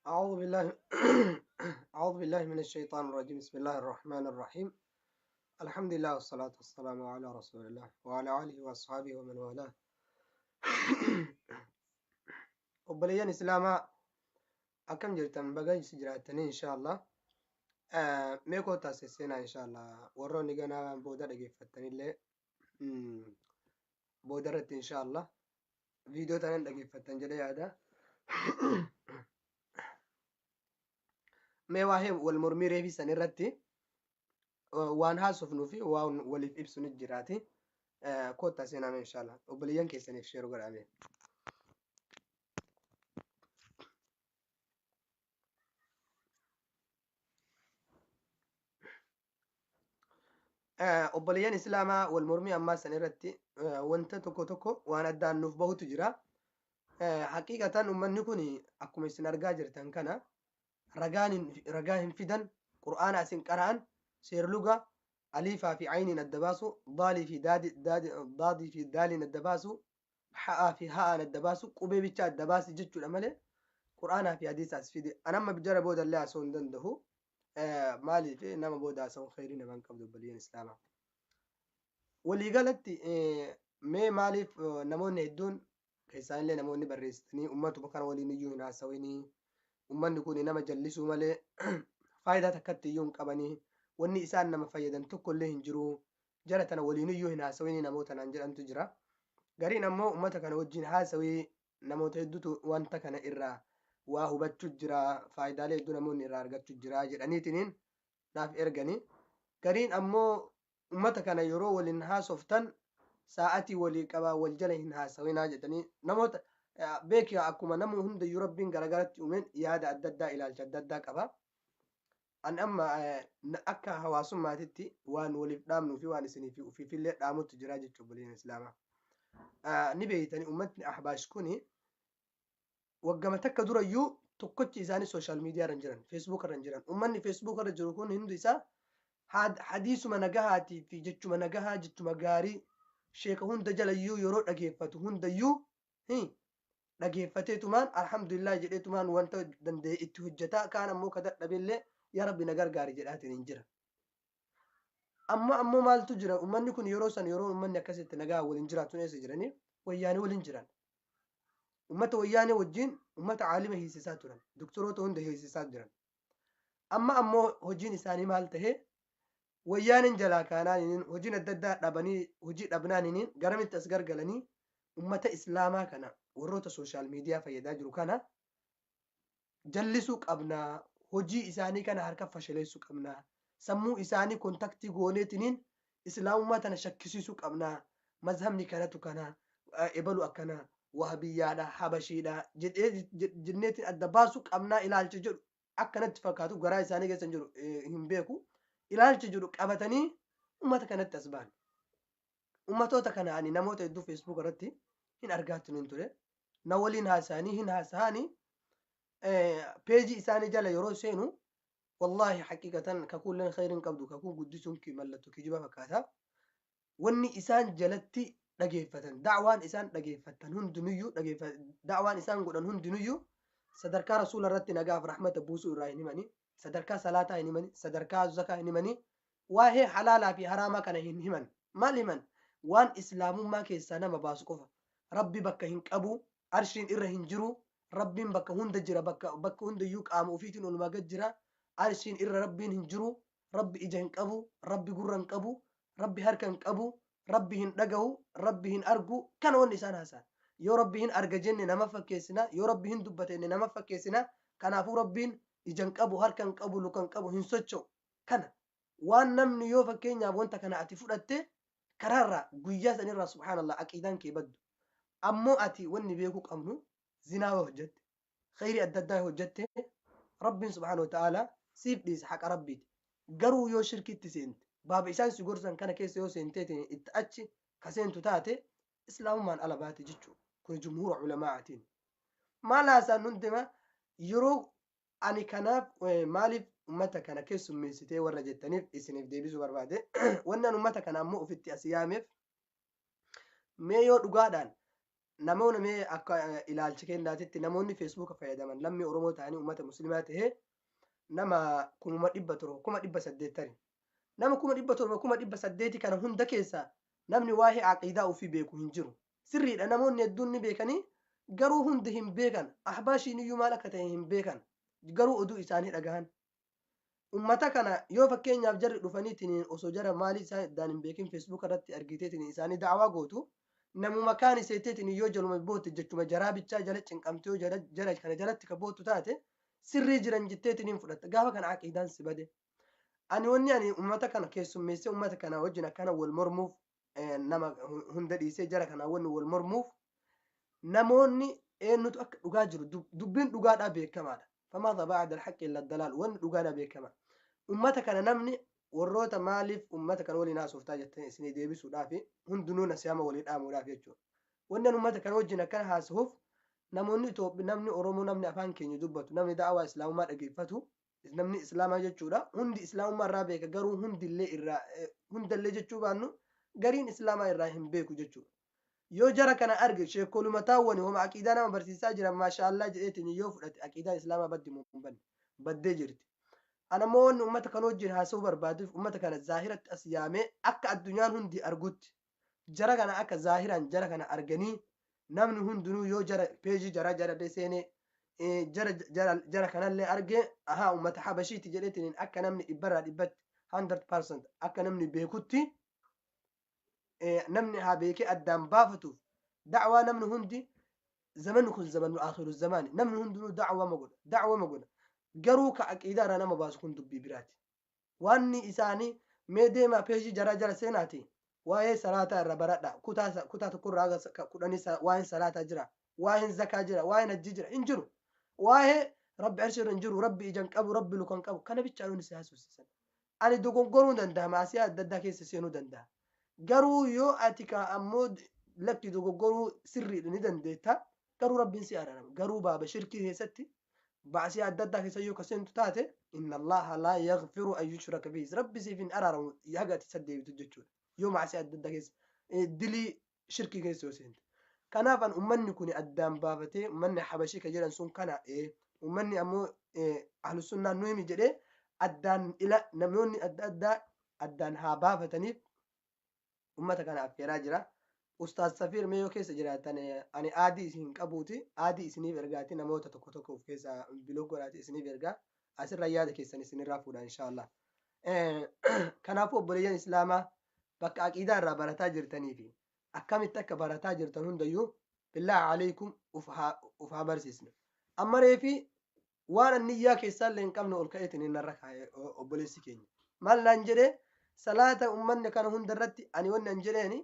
أعوذ بالله أعوذ بالله من الشيطان الرجيم. بسم الله الرحمن الرحيم. الحمد لله والصلاة والسلام على رسول الله وعلى آله وأصحابه ومن والاه. وبليان إسلاما أكم جرتم بقى سجراتني إن شاء الله. ميكو تاسسينا إن شاء الله وروني جنا بودا دقي فتني اللي بودرت إن شاء الله فيديو تاني دقي فتن جلي هذا. ما واهي والمرمي في سنرتي waan haasofnuu fi waan waliif ibsu ni jiraati. Kottaa seename inshallah obboleeyyan keessaniif sheeru godhame. Obboleeyyan islaamaa wal mormii ammaa san irratti wanta tokko tokko waan addaan nuuf bahutu jira. Haqiiqatan ummanni kun akkuma isin argaa jirtan kana ragaa hin fidan, qur'aana isin qara'an, seerluga aliifaa fi ayniin adda baasu, daadii fi daaliin adda baasu, ha'aa fi ha'aan adda baasu, qubee bicha adda baasi jechuudha malee qur'aanaa fi hadiisaas fide. Anamma jara boodallee haasa'uu hin danda'u. Maaliif nama booda haasa'uun khayrii namaan qabdu obboleeyyan islaamaa. Waliigalatti mee maaliif namoonni hedduun keessaanillee namoonni barreessitanii ummatuma kana waliin iyyuu hin haasawinii, ummanni kun nama jallisuu malee faayidaa takkatti iyyuu hin qabanii, wanni isaan nama fayyadan tokkollee hin jiru, jara tana waliin iyyuu hin haasawinii namoota naan jedhantu jira. Gariin ammoo ummata kana wajjin haasawii namoota hedduutu wanta kana irraa waa hubachuu jira, faayidaalee hedduu namoonni irraa argachuu jira jedhaniitiin naaf erganii. Gariin ammoo ummata kana yeroo waliin haasoftan sa'atii walii qabaa wal jala hin haasawinaa jedhanii namoota beekaa akkuma nama hundayyuu rabbiin garagaratti uumeen yaada adda addaa ilaalcha adda addaa qaba. An amma akka hawaasummaatitti waan waliif dhaamnuu fi waan isiniif ufiifillee dhaamutti jira jechuudha obboleeyyan islaamaa. Ni beeytanii ummatni ahbaash kuni waggama takka durayyuu tokkochi isaanii sooshaal miidiyaa irra jiran, feesbuuk irra jiran. Ummanni feesbuuk irra jiru kun hundi isaa hadiisuma nagahaatii fi jechuma nagahaa jechuma gaarii sheeka hunda jalayyuu yeroo dhageeffatu hundayyuu dhageeffateetumaan alhamdulillah jedheetumaan wanta danda'e itti hojjetaa, kaan ammoo ka dadhabeellee yaa rabbi na gargaari jedhaatiin hin jira. Amma ammoo maaltu jira, ummanni kun yeroo san yeroo ummanni akkasitti nagaa waliin jiraatu eessa jiranii wayyaanii waliin jiran. Ummata wayyaanii wajjin ummata caalima hiisisaa turan, doktoroota hunda hiisisaa jiran. Amma ammoo hojiin isaanii maal tahee wayyaaniin jalaa kaanaaniin hojiin adda addaa dhabanii hojii dhabnaaniin garamitti as gargalanii ummata islaamaa kana warroota sooshaal miidiyaa fayyadaa jiru kana jallisuu qabnaa, hojii isaanii kana harka fashaleessuu qabnaa, sammuu isaanii kontaktii gooneetiniin islaamummaa tana shakkisiisuu qabnaa, mazhabni kanatu kana ebalu akkana wahabiyyaadha habashiidha jenneetiin adda baasuu qabnaa ilaalcha jedhu akkanatti fakkaatu garaa isaanii keessan jiru hin beeku. Ilaalcha jedhu qabatanii ummata kanatti as ba'an. Ummatoota kana ani namoota hedduu feesbuuk irratti hin argaattu hin ture. Na waliin haasa'anii hin haasa'anii peejii isaanii jala yeroo seenu wallahi haqiiqatan kakuulleen khayriin qabdu, kakuu guddisuun mallattu kijiba fakkaata. Wanni isaan jalatti dhageeffatan, da'waan isaan dhageeffatan hundinuyyuu da'waan isaan godhan hundinuyyuu sadarkaa rasuula irratti nagaaf rahmata buusuu irraa hin himanii, sadarkaa salaataa hin himanii, sadarkaa zakaa hin himanii, waa'ee halaalaa fi haraamaa kana hin himan. Maal himan? Waan islaamummaa keessaa nama baasu qofa. Rabbi bakka hin qabu, arshiin irra hin jiru, rabbiin bakka hunda jira, bakka hundayyuu qaama ofiitiin olumaa gad jira, arshiin irra rabbiin hin jiru, rabbi ija hin qabu, rabbi gurra hin qabu, rabbi harka hin qabu, rabbi hin dhagahu, rabbi hin argu, kana wanni isaan haasa'an. Yoo rabbi hin arga jenne nama fakkeessina, yoo rabbi hin dubbate jenne nama fakkeessina. Kanaafuu rabbiin ija hin qabu, harka hin qabu, luka hin qabu, hin socho'u. Kana waan namni yoo fakkeenyaaf wanta kana ati fudhatte karaarraa guyyaa sanirraa subhaanallah aqiidaan kee baddu. Ammoo ati wanni beekuu qabnu zinaa yoo hojjette, khayrii adda addaa hojjette, rabbiin subhaanahu wa ta'aalaa siif dhiisa haqa rabbiiti. Garuu yoo shirkitti seente, baaba isaan si gorsan kana keessa yoo seenteetiin itti achi ka seentu taate islaamummaan ala baate jechuudha. Kun jumhuura ulamaatiin. Maal haasaan hundima yeroo ani kanaaf maaliif ummata kana keessummeessitee warra jettaniif isiniif deebisuu barbaade. Wannan ummata kana ammoo ofitti as yaameef mee yoo dhugaadhaan namoonni mee akka ilaalcha kennaatitti namoonni feesbuuka fayyadaman lammii Oromoo ta'anii uummata muslimaa ta'ee nama 1,700 nama 1,700 kana hunda keessaa namni waa'ee aqiidaa ofii beeku hin jiru. Sirriidha namoonni hedduun ni beekanii garuu hundi hin beekan. Ahbaashiin iyyuu maal akka ta'e hin beekan. Garuu oduu isaanii dhagahan. Ummata kana yoo fakkeenyaaf jarri dhufaniitiin osoo jara maalii isaan iddaan hin beekin feesbuuka irratti argiteetiin isaanii da'awaa gootu namuma kaan iseeteetiin yoo jaluma bootte jechuma jaraa bichaa jala cinqamtee yoo jara kana jalatti ka boottu taate sirrii jiran jetteetiin hin fudhatta. Gaafa kana aqiidaan si bade. Ani wanni ani ummata kana keessummeessee ummata kana wajjin akkana wal mormuuf nama hunda dhiisee jara kana wanni wal mormuuf namoonni eenyutu akka dhugaa jiru dubbiin dhugaadhaa beekamaadha. فماذا بعد الحق إلا الضلال وان dhugaadhaa beekama. Ummata kana namni warroota maaliif ummata kana waliin haasoftaa jettanii isinii deebisuudhaaf hundinuu nasiyaama walii dhaamuudhaaf jechuudha. Wanni ummata kana wajjin akkana haasa'uuf namoonni Itoophiyaa namni Oromoo namni afaan keenya dubbatu namni da'awaa islaamummaa dhageeffatu namni islaamaa jechuudha. Hundi islaamummaa irraa beeka garuu hundallee jechuu baannu gariin islaamaa irraa hin beeku jechuudha. Yoo jara kana arge sheekoluma taawwani homa aqiidaa nama barsiisaa jiran maashaallah jedheetiin yoo fudhate aqiidaa islaamaa baddi muumban baddee jirti. Anammoo wanni ummata kana wajjin haasa'uu barbaaduuf ummata kana zaahiratti as yaamee akka addunyaan hundi argutti jara kana akka zaahiraan jara kana arganii namni hundinuu yoo jara peejii jara seenee jara kanallee arge ahaa ummata habashiiti jedheetiin akka namni 100% akka namni beekutti namni haa beekee addaan baafatuuf da'waa namni hundi zamanni kun zamanu akhiru zamaani namni hundinuu da'waa magodha garuu ka aqiidaa irraa nama baasu kun dubbii biraati. Wanni isaanii mee deemaa peejii jara seenaati waa'ee salaataa irra baradha kutaa tokkorraa haga 10 waa'een salaataa jira waa'een zakaa jira waa'een hajjii jira hin jiru waa'ee rabbi arshirra hin jiru rabbi ijaan qabu rabbi lukan qabu kana bichaa nuti haasofsiisan. Ani dogongoruu danda'a maasiyaa adda addaa keessa seenuu danda'a. Garuu yoo ati ka ammoo lakki dogoggoruu sirriidha ni dandeetta garuu rabbiin si araarama. Garuu baaba shirkii keessatti baasii adda addaa keessa yoo kaseentu taate inna allaha laa yaghfiru an yushraka bihi rabbi siif hin araaramu haga ati saddeebitu jechuudha. Yoo maasii adda addaa keessa dilii shirkii keessa yoo seente. Kanaaf an ummanni kun addaan baafatee ummanni habashii ka jedhan sun kana ummanni ammoo ahlus sunnaa nu himi jedhee addaan namoonni adda addaa addaan haa baafataniif ummata kana affeeraa jira. Ustaaz Safiir mee yoo keessa jiraatan ani aadii isin qabuuti aadii isiniif ergaati namoota tokko of keessa biloog godhaati isiniif ergaa asirra yaada keessan isinirraa fuudha inshaallah. Kanaafuu obboleeyyan islaamaa bakka aqiidaa irraa barataa jirtanii fi akkamitti akka barataa jirtan hundayyuu billaahi alaykum uf haa barsiisna. Amma reefi waan anniyyaa keessaallee hin qabne ol ka'eetiin hin narra kaa'e obboleessi keenya. Maal naan jedhee salaata ummanni kana hundarratti ani wanni an jedheeni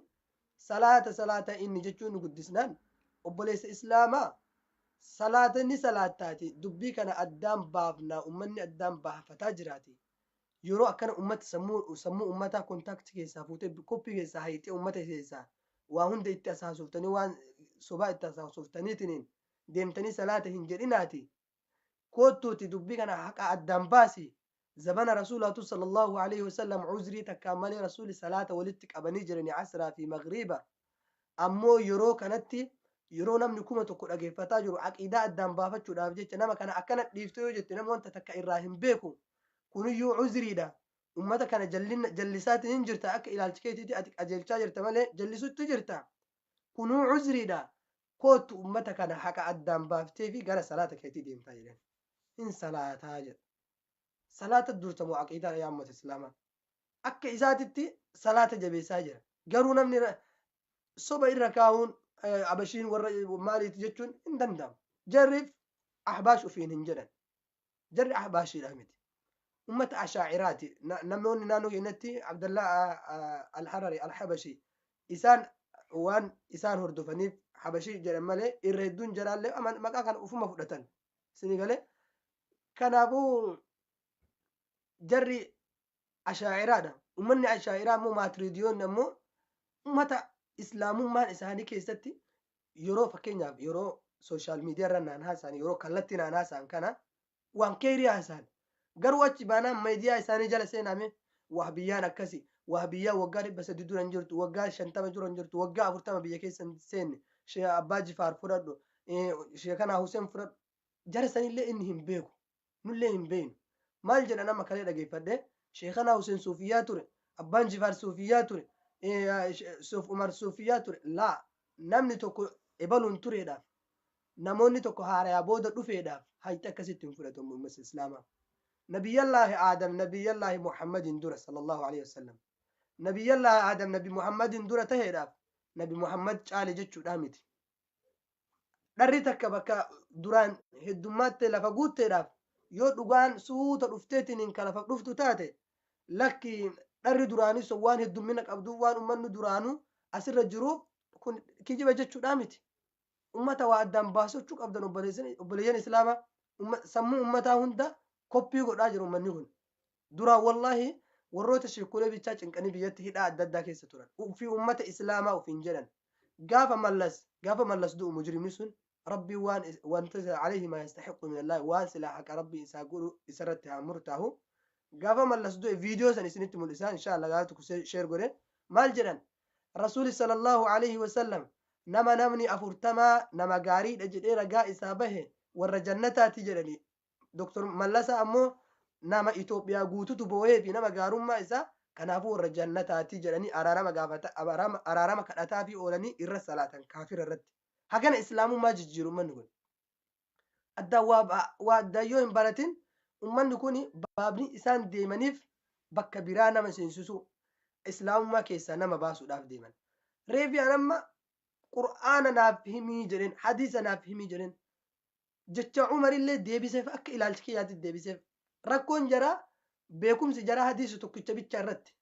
salaata inni jechuun nu guddisnaan obboleessa islaamaa salaata ni salaattaati dubbii kana addaan baafnaa ummanni addaan baafataa jiraati. Yeroo akkana ummata sammuu ummataa kontaakti keessaa fuutee koppii keessaa hayxee ummata keessaa waa hunda itti asaasoftanii waan sobaa itti asaasoftaniitiin deemtanii salaata hin jedhinaati. Koottuuti dubbii kana haqa addaan baasi. زمان رسول الله صلى الله عليه وسلم عذري تكامل رسول صلاة ولدت قبني جرني عسرة في مغربة أمو يرو كانت يرو نم نكومة تقول أجي فتاجر عقيدة الدم بافتشو دافجت نما كان أكنت ليفتو جت نما وانت تك إبراهيم بيكو كونوا يو عذري ده أمتا كان جلسات ننجرتا أك إلى الشكيتي أتك أجل شاجر تملي جلسوا تجرتا كونوا عذري ده كوت أمتا كان حكا الدم بافتي في قال صلاة كيتي ديم تاجرين إن صلاة هاجر صلاة الدرتم وعقيدة يا أمة الإسلام أك إزاتي صلاة جبي ساجر قرونا من صبا الركاون عبشين ومالي تجتون اندندم جرب أحباش وفين هنجرن جرب أحباشي الأحمد أمة أشاعراتي نمنون نانو ينتي عبد الله الحرري الحبشي إسان هردفني حبشي جرم مالي إردون جرال لي أما ما كان أفهم فدتن سنغالي كان أبو جري أشاعرة ومن أشاعرة مو ماتريديون نمو متى إسلام ما إسهاني كيستي يورو فكينيا يورو سوشيال ميديا رنان هاسان يورو كلتنا ناسان كنا وان كيري هاسان قرواتش بانا ميديا إساني جلسين عمي وهبيان أكسي وهبيا وقاري بس دودو نجرت وقار شنتما جرو نجرت وقار فرتما بيكي سن Sheekh Abbaa Jifaar fudhadhu Sheekhanaa Huseen fudhadhu jara sanillee inni hin beeku nullee hin beeknu maal jedha nama kalee dhageeffadhe Sheekhanaa Huseen suufiyyaa ture Abbaan Jifaar suufiyyaa ture Suuf Umar suufiyyaa ture laa namni tokko ebaluun tureedhaaf namoonni tokko haarayaa booda dhufeedhaaf hayti akkasitti hin fudhatamu ummas islaamaa nabiyyallaahi aadam nabiyyallaahi muhammadin dura sallallahu alaihi wasallam nabiyyallaahi aadam nabi muhammadin dura taheedhaaf nabi muhammad caale jechuudha miti dharri takka bakka duraan heddummaatti lafa guutteedhaaf yoo dhugaan suuta dhufteetiin kan lafa dhuftu taate lakki dharri duraanis waan heddummina qabdu waan ummanni duraanuu asirra jiruuf kun kijiba jechuudha miti ummata waa addaan baasachuu qabdan obboleeyyan islaamaa sammuu ummataa hunda koppii godhaa jiru ummanni kun duraan wallaahi warroota sheekulee bichaa cinqanii biyyatti hidhaa adda addaa keessa turan ufii ummata islaamaa ufiin jedhan gaafa mallas du'u mujrimni sun rabbii wanta alayhi ma yastahiqu min allahi waan silaa haqa rabbii isaa godhu isarratti haa murtaahu gaafa mallas du'e viidiyoo san isinitti mul'isaa inshallah gaatu sheer godhe maal jedhan rasuuli sallallahu alayhi wasallam nama namni afurtamaa nama gaariidha jedhee ragaa isaa bahe warra jannataati jedhani doktor Mallasa ammoo nama Itoophiyaa guututu boo'ee fi nama gaarummaa isaa kanaafuu warra jannataati jedhanii araarama kadhataa fi oolanii irra salaatan kaafira irratti hagana islaamummaa jijjiiru ummanni kun addaan waa addayyoo hin baratin ummanni kun baabni isaan deemaniif bakka biraa nama seensisu islaamummaa keessaa nama baasuudhaaf deeman reefi anamma qur'aana naaf himii jedhen hadiisa naaf himii jedhen jecha umarillee deebiseef akka ilaalcha kiyyaatti deebiseef rakkoon jaraa beekumsi jaraa hadiisa tokkicha bicha irratti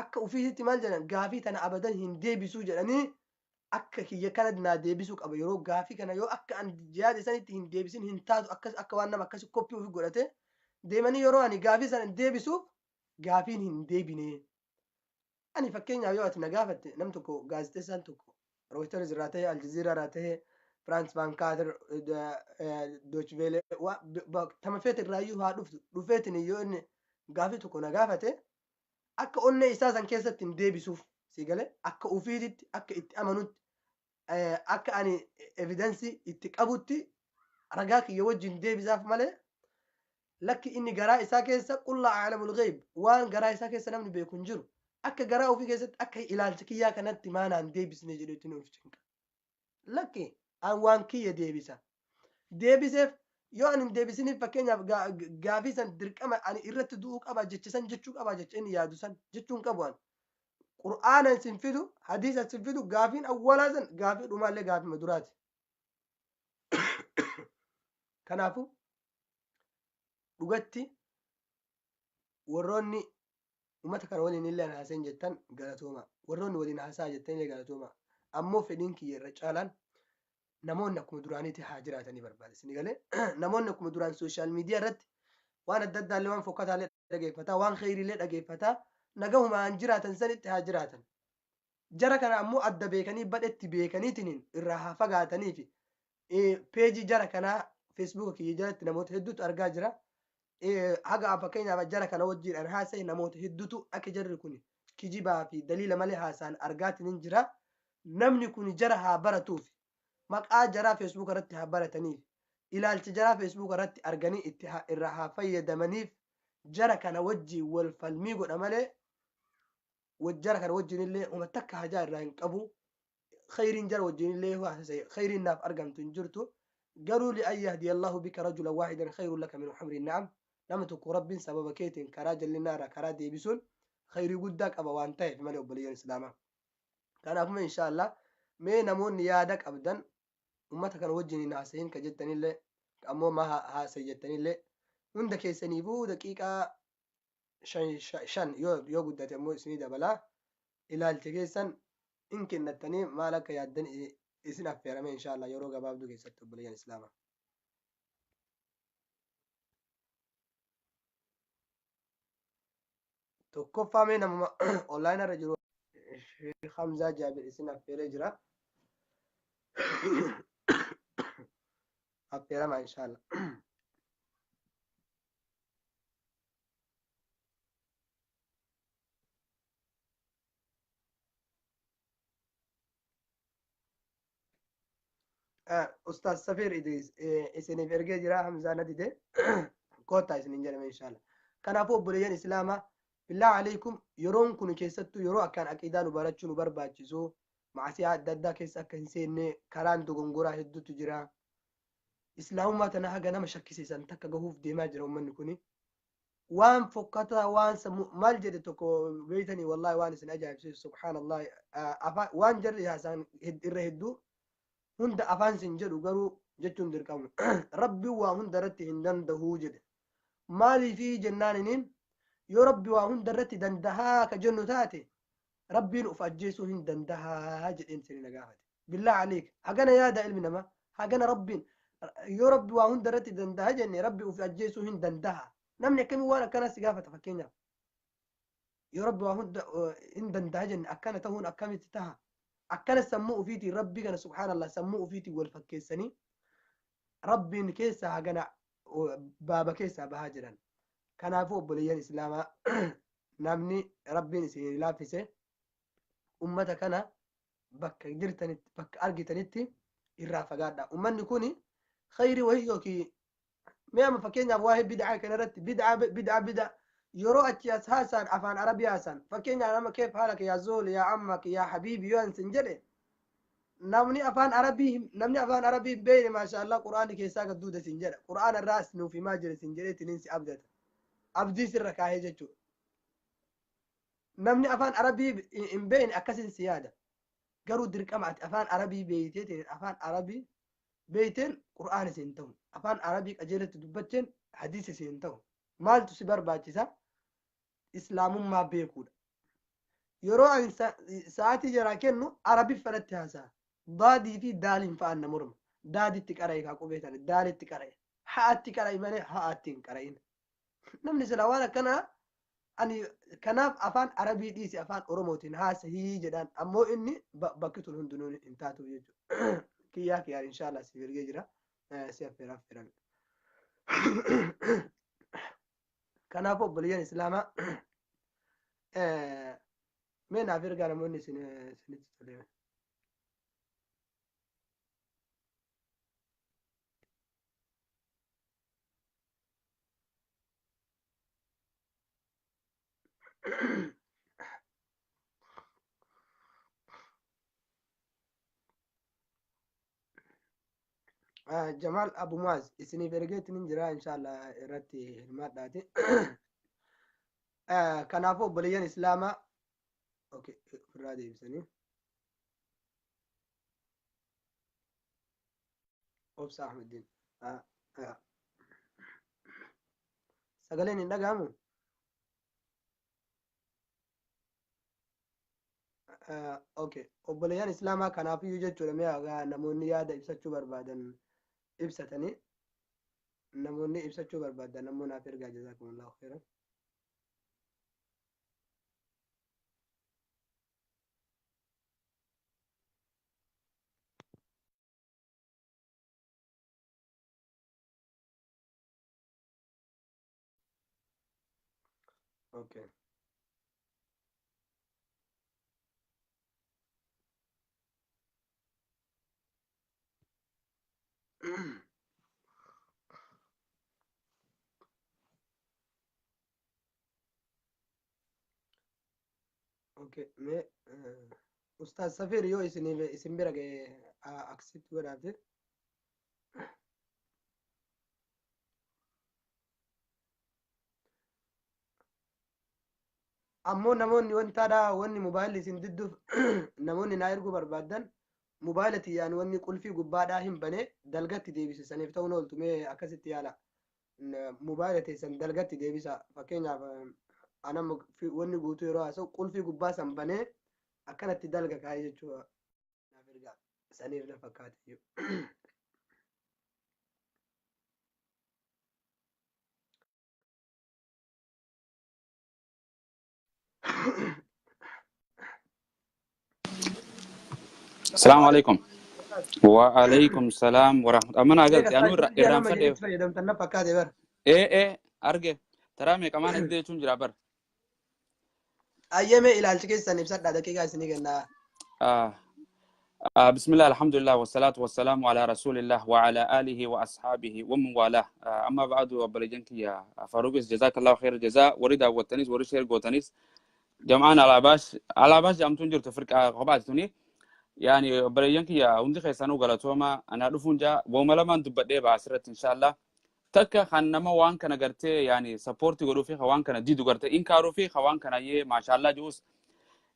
akka ufiisitti maal jedhan gaafii tana abadan hin deebisuu jedhanii akka kiyya kana naa deebisuu qaba yeroo gaafii kana yoo akka an yaada isanitti hin deebisin hin taatu akka waan nama akkasi koppii ofii godhate deemanii yeroo ani gaafii sana deebisuuf gaafiin hin deebine ani fakkeenyaaf yoo ati na gaafatte nam tokko gaazexeessaan tokko Reuters irraa ta'e Aljazeera irraa ta'e France 24 Deutsche Welle tama feete irraayyuu haa dhufeetin yoo inni gaafii tokko na gaafate akka onnee isaa san keessatti hin deebisuuf si gale akka ufiititti akka itti amanutti akka ani evidensii itti qabutti ragaa kiyya wajjin deebisaaf malee lakki inni garaa isaa keessa qulla a'lamul ghaib waan garaa isaa keessa namni beeku hin jiru akka garaa ofii keessatti akka ilaalcha kiyyaa kanatti maanaan deebisne jedhetti nuuf cinqa lakki an waan kiyya deebiseef yoo ani hin deebisiniif fakkeenyaaf gaafii san dirqama ani irratti du'uu qaba jechisan jechuu qaba jecha inni yaadu san jechuun qabu an qur'aana sin fidu hadiisa sin fidu gaafiin awwalaa san gaafii dhumaallee gaafii maduraati kanaafu dhugatti warroonni ummata kana waliin illee haasa'in jettan galatooma warroonni waliin haasa'a jettan illee galatooma ammoo fedhiin kiyya irra caalaan namoonni akkuma duraaniiti haa jiraatanii barbaade isin galee namoonni akkuma duraan sooshaal miidiyaa irratti waan adda addaallee waan fokkataallee dhageeffataa waan kheyriillee dhageeffataa nagahumaan jiraatan sanitti haa jiraatan jara kana ammoo adda beekanii badhetti beekaniitiin irraa haa fagaatanii fi peejii jara kanaa feesbuuka kiyya jalatti namoota hedduutu argaa jira haga fakkeenyaaf jara kana wajjiidhaan haasa'e namoota hedduutu akka jarri kun kijibaa fi daliila malee haasa'an argaatiin jira namni kun jara haa baratuuf maqaa jaraa feesbuuka irratti haa barataniif ilaalcha jaraa feesbuuka irratti arganii itti irraa haa fayyadamaniif jara kana wajjiin wal falmii godha malee jara kana wajjiin illee uma takka hajaa irraa hin qabu khayriin jara wajjiin illee haasa'e khayriin naaf argamtu hin jirtu garuu li'an yahdiyallahu bika rajulan waahidan khayrun laka min humri na'am nama tokko rabbiin sababa keetiin karaa jallinaa irraa karaa deebisuun khayrii guddaa qaba waan ta'eef malee obboleeyyan islaamaa kanaafuma inshaallah mee namoonni yaada qabdan ummata kana wajjin hin haasayin ka jettanillee ammoo ma haasayi jettanillee hunda keessaniifuu daqiiqaa shan yoo guddate ammoo isinii dabalaa ilaalcha keessan in kennattanii maal akka yaaddan isin affeerame inshaallah yeroo gabaabduu keessatti obboleeyyan islaamaa tokkoffaa mee nama online irra jiru Sheekh Hamzaa Jaabir isin affeeree jira affeerama inshaallah أستاذ سفير إدريس إسني فرجع جرا حمزة نديده كوتا إسني نجرم إن شاء الله كان أبو بليان إسلاما بالله عليكم يرون كونوا كيستو يرو أكان أكيدان وبرتشون وبرباتشزو مع سيا ددا كيس أكن سين كران تغنغورا هدو تجرا إسلام ما تنها جنا مشكسي سنتك جهوف ديما جرا من كوني وان فكتا وان مال جدتكو بيتني والله وان سنجاب سبحان الله وان جري هسان الرهدو هند أفان سنجر وقرو جتون دركم ربي وهند رتي هندن دهوجد مالي في جنانين يا ربي وهند رتي دندها كجنو تاتي ربي نفجيسو هندن دها جد إنسان نجاهد بالله عليك هجنا يا دا علمنا ما هجنا ربي يا ربي وهند رتي دندها جني ربي نفجيسو هندن دها نمني كم وانا كان سجافة فكينا يا ربي وهند هندن دها جني أكنا تهون أكمل تها أكنا سموه فيتي ربي كان سبحان الله سموه فيتي والفكيسني ربي كيسا هجنا بابا كيسا بهاجرا كان أفو بليان إسلاما نمني ربي نسي لافسه أمتا كان بك قدرتني بك أرجتني الرافقات أمني كوني خيري وهي كي ما فكينا واحد بدعة كان رت بدعة يرو أتياس حسن أفان عربي حسن فكينا أنا كيف حالك يا زول يا عمك يا حبيبي يا سنجري نمني أفان عربي بين ما شاء الله قرآن كيساق الدودة سنجرة قرآن الراس نو في ماجر سنجرة تنسي أبدي سرك هاي جتو نمني أفان عربي إن بين أكسن سيادة قالوا درك أمعت أفان عربي بيتين أفان عربي بيتين قرآن سنتهم أفان عربي أجلة دبتين حديث سنتهم مال تسبر باتسا إسلام ما بيكود يرو أن ساعتي جراكنو عربي فرتها سا ضادي في دال فأنا مرم دادي تكرأي كاكو بيتان دالي تكرأي حات تكرأي ماني حات تكرأين نمني سلاوانا كنا أني كناف أفان عربي ديسي أفان أوروموتين هاس هي جدان أمو إني بكتون هندنون انتاتو يجو كياك يعني إن شاء الله سيفير جيجرا سيفير أفيران كنافو بليان إسلاما مين أفير موني سنة تسليم جمال أبو ماز إسني فرقيت ننجرا إن شاء الله رتي المادة كنافو بليان إسلاما أوكي فرادي بسني أوبس أحمد الدين سقلين النقامو أوكي وبليان إسلاما كنافو يوجد شرمي نموني يادا إبساتشو بربادن إبساتني نموني إبساتشو بربادن نمونا فرقا جزاكم الله خيرا أوكي أوكي أستاذ سفير يو إسني اسم برقة أكسبت ورابطة ammoo namoonni wantaadha wanni mobaayilli isin didduuf namoonni naa erguu barbaadan mobaayilati yaan wanni qulfii gubbaadhaa hin bane dalgatti deebisisaniif ta'uun ooltu mee akkasitti yaala mobaayila teessan dalgatti deebisa fakkeenyaaf anam wanni guutuu yeroo haasa'u qulfii gubbaa san banee akkanatti dalga kaa'ee jechuudha naaf ergaa saniif na fakkaate السلام عليكم. وعليكم السلام ورحمة الله. أمانة قلت أنا إرام فدي. إيه أرجع ترى مي كمان أقدر تنجر بر. أيامي إلى الشيء سنة بسرعة دقيقة سنة كنا. بسم الله الحمد لله والصلاة والسلام على رسول الله وعلى آله وأصحابه ومن والاه أما بعد وبرجنك يا فاروق جزاك الله خير الجزاء ورد والتنس ورد شير قوتنس جمعنا على باش جام تنجر تفرق قبعة توني يعني برجنك يا وندي خيسانو غلطوما أنا أعرفون جا وملما تبدأ بعسرة إن شاء الله تك خنما وان كان قرتي يعني سبورت غروفي خوان كان ديدو قرتي إن كاروفي خوان كان يه ما شاء الله جوس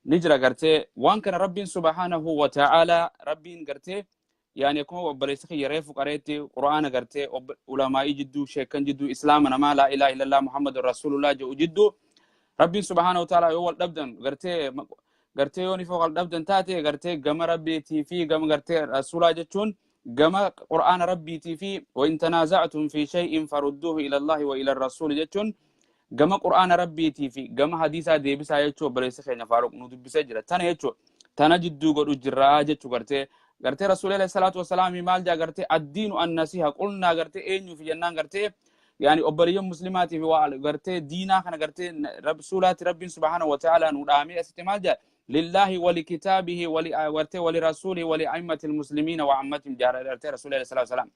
نجرا قرتي وان كان ربي سبحانه وتعالى ربي قرتي يعني يكون بريسخي يريفو قريتي قرآن قرتي علماء جدو شيكن جدو إسلامنا ما لا إله إلا الله محمد رسول الله جو جدو ربي سبحانه وتعالى يول دبدن قرتي يوني فوق الدبدن تاتي قرتي قم ربي تي في قم قرتي رسول الله جتون قم قرآن ربي تي في وإن تنازعتم في شيء فردوه إلى الله وإلى الرسول جتون قم قرآن ربي تي في قم حديثا دي بسا يجو بريسخي نفاروق نودو بسجرة تانا يجو تانا جدو قدو جراجة قرتي رسول الله صلى الله عليه وسلم مال جا قرتي الدين النسيحة قلنا قرتي اينو في جنان قرتي يعني أبريم مسلماتي في وعلى قرتي دينا خنا قرتي رسولات ربي سبحانه وتعالى نودامي استمال جا لله ولكتابه ولرسوله ولأئمة المسلمين وعامتهم جار قرتي رسول الله صلى الله عليه وسلم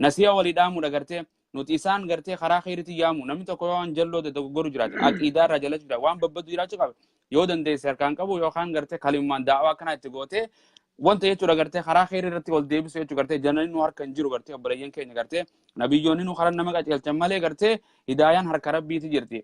نسيا ولدامو قرتي نوتيسان قرتي خرا خيرتي يامو نمتو كوان جلو ده غورو جرات عقيده رجلت جرا وان ببدو جرات قبل يودن دي سركان قبو يو خان قرتي كلمان دعوا كنا تغوتي وانت يچو قرتي خرا خير رتي ول ديبس يچو قرتي جنن نور كنجرو قرتي برين كين قرتي نبيوني نو خرن نمغا تلچمله قرتي هدايان هر كربي تجرتي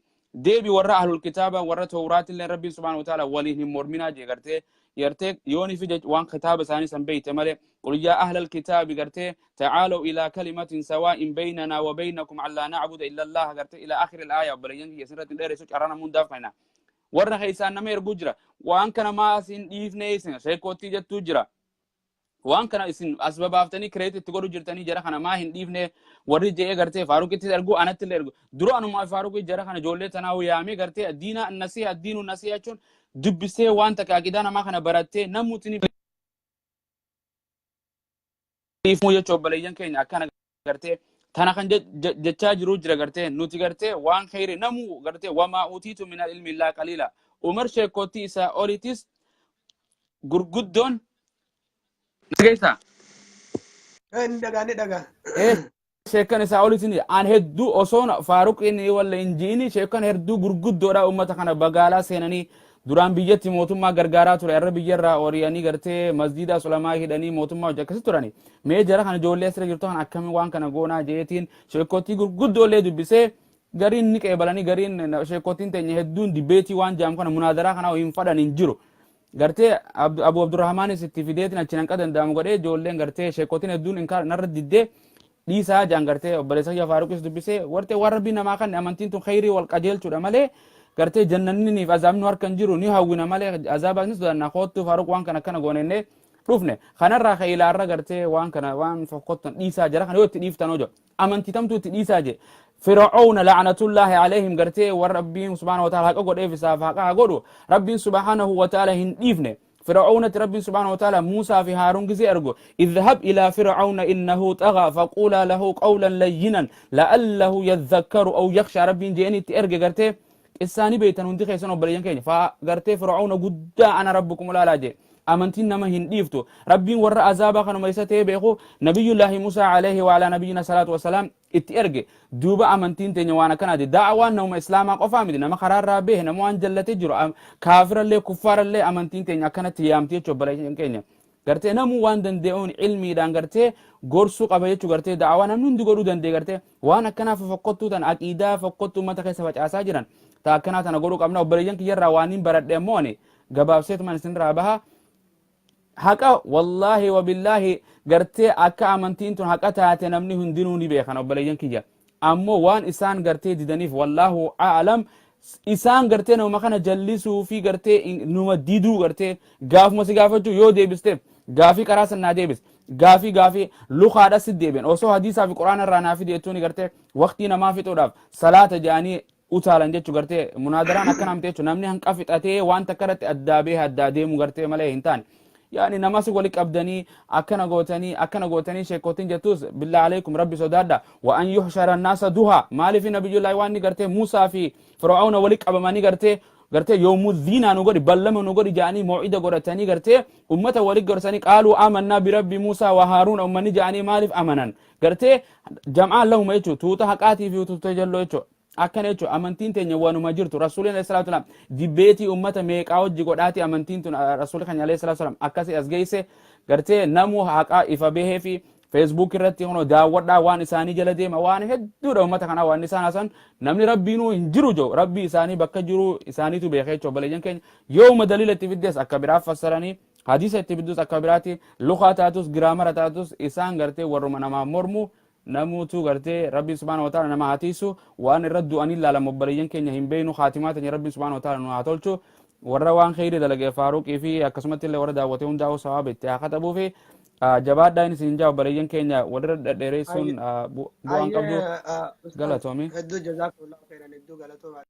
ديبي ورا اهل الكتاب ورا تورات الله ربي سبحانه وتعالى وليهم مؤمنا جي قرتي يرتك يوني في وان كتاب ثاني سنبيت مله قل يا اهل الكتاب قرتي تعالوا الى كلمه سواء بيننا وبينكم الا نعبد الا الله قرتي الى اخر الايه برين يسرت دير سو قرانا من دافنا ورا خيسان نمير بجرا وان كان ما سين ديفنيسن شيكوتي جتو جرا وان كان اسن اسباب افتني كريت تقولوا جرتني جرا خنا ما هن ديفني وري جي قرتي فاروق تي ارغو انا تل ارغو درو انو ما فاروق جرا خنا جولي تناو يامي قرتي الدين النصيحه الدين النصيحه چون دبسه وان تكاكيدانا ما خنا براتي نموتني فيفو يچو بلين كين اكنا قرتي تانا كان جچا جرو جرا قرتي نوتي قرتي وان خير نمو قرتي وما اوتيت من العلم الا قليلا عمر شيكوتي سا اوريتيس غرغدون نغيسا ندغا ايه شيكان سا اوريتيني ان هدو اوسون فاروق اني ولا انجيني شيكان هدو غرغدورا امتا كان بغالا سيناني duraan biyyatti mootummaa gargaaraa ture arra biyyarraa oriyanii gartee masjiida sulamaa hidhanii mootummaa hojjekkasi turani mee jara kana ijoollee asirra jirtu kan akkami waan kana goonaa jeetiin sheekottii gurguddoolee dubbisee gariin ni qeebalanii gariin sheekottiin teenya hedduun dibeetii waan jaam kana munaadaraa kana hin fadhan hin jiru gartee abu abdurrahmaanis itti fideetiin achi nan qadandaamu godhee ijoolleen gartee sheekottiin hedduun narra diddee dhiisaa jaan gartee obboleessa kiyya faaruqis dubbisee wartee waan rabbii namaa kan amantiin tun khayrii wal qajeelchuudha malee gartee jannanni fi azabni harkan jiru ni hawwina malee azabaanis danna khottu faaruq waan kana goonenne dhufne kanarraa khaylaarra gartee waan kana waan fokkottan dhiisaa jara kana yoo itti dhiiftan ojo amantii tamtu itti dhiisaa je fir'auna la'natullahi alayhim gartee war rabbiin subhanahu wa ta'ala haqa godhee fi saafaqa godhu rabbiin subhanahu wa ta'ala hin dhiifne فرعون ربي سبحانه وتعالى موسى في هارون جزي أرجو اذهب إلى فرعون إنه طغى فقولا له قولا لينا لعله يذكر أو يخشى ربي جيني تأرجع قرتي الثاني بيتن وندي خيسان وبريان كيني فقرتي فرعون قد أنا ربكم ولا لاجي أمنتين ما هنديفتو ربي ورا عذابا كانوا ميسته بيخو نبي الله موسى عليه وعلى نبينا صلاة والسلام اتأرجع دوبا أمنتين تنيوانا كنا دي دعوة نوم إسلام قفامي دي نما قرار رابيه نمو أنجلة جرو كافر اللي كفار اللي أمنتين تنيا كانت تيامتي بريان كيني gartee namu waan dande'uun ilmiidhaan gartee gorsuu qaba jechuu gartee da'awaa namni hundi godhuu danda'e gartee waan akkanaaf fokkottuu tan aqiidaa fokkottuu mata keessa facaasaa jiran ta akkanaa tana godhuu qabna obboleeyyan kiyyarraa waan hin baradhe ammoo ani gabaabseetuman isinirraa baha haqa wallaahi wabillaahi gartee akka amantiin tun haqa taate namni hundinuu ni beekan obboleeyyan kiyya ammoo waan isaan gartee didaniif wallaahu a'lam isaan gartee nama kana jallisuu fi gartee numa diduu gartee gaafuma si gaafachuu yoo deebiste gaafii karaa sannaa deebis gaafii lukaadha si deebiin osoo hadiisaa fi quraana irraa naa fide jechuun gartee waqtii namaa fixuudhaaf salaata jedhanii utaalan jechuu gartee munaadaraan akkana hamte jechuu namni hanqa fixatee waan takka irratti addaa bee addaa deemu gartee malee hin taane يعني نماسي ولك أبداني أكنا غوتاني شيكوتين جتوز بالله عليكم ربي صدادا وأن يحشر الناس دوها مالي في نبي الله واني قرتي موسى في فرعون ولك أبماني قرتي gartee yoomuu ziinaa nu godhi ballama nu godhi ja'anii maw'ida godhatanii gartee ummata walit gorsanii qaaluu amannaa birabbi Muusaa wa Haaruun ummanni ja'anii maaliif amanan gartee jam'aan lahuma jechuudha tuuta haqaatii fi tuuta jalloo jechuudha akkana jechuudha amantiin teenya waanuma jirtu rasuuliin alayhi salaatu wassalaam dibbeetii ummata meeqaa wajji godhaati amantiin tun rasuulii keenya alayhi salaatu wassalaam akkasii as geesse gartee namuu haqaa ifa bahee fi Facebook irratti hono daawwadhaa waan isaanii jala deema waan hedduudha ummata kana waan isaan hasan namni rabbiinuu hin jiru jo rabbii isaanii bakka jiru isaaniitu beekee jechuudha baleeyyan keenya yooma daliila itti fiddes akka biraaf fassaranii hadisa itti fiddus akka biraati luqaa taatus giraamara taatus isaan gartee warruma namaa mormu namuutu gartee rabbi subhaanahu wa ta'ala nama hatiisu waan irra du'anii ilaalamu baleeyyan keenya hin beeynu khaatimaa tanya rabbi subhaanahu wa ta'ala nu haa tolchu warra waan khayri dalagee faaruqii fi akkasumatti illee warra daawwatee hundaa'u sawaaba itti haa katabu fi jabaadhaan isin jaw baleeyyan keenya warra dhedheeressuun bu'aan qabdu galatoomi hedduu jazaakumullahu khairan hedduu galatooma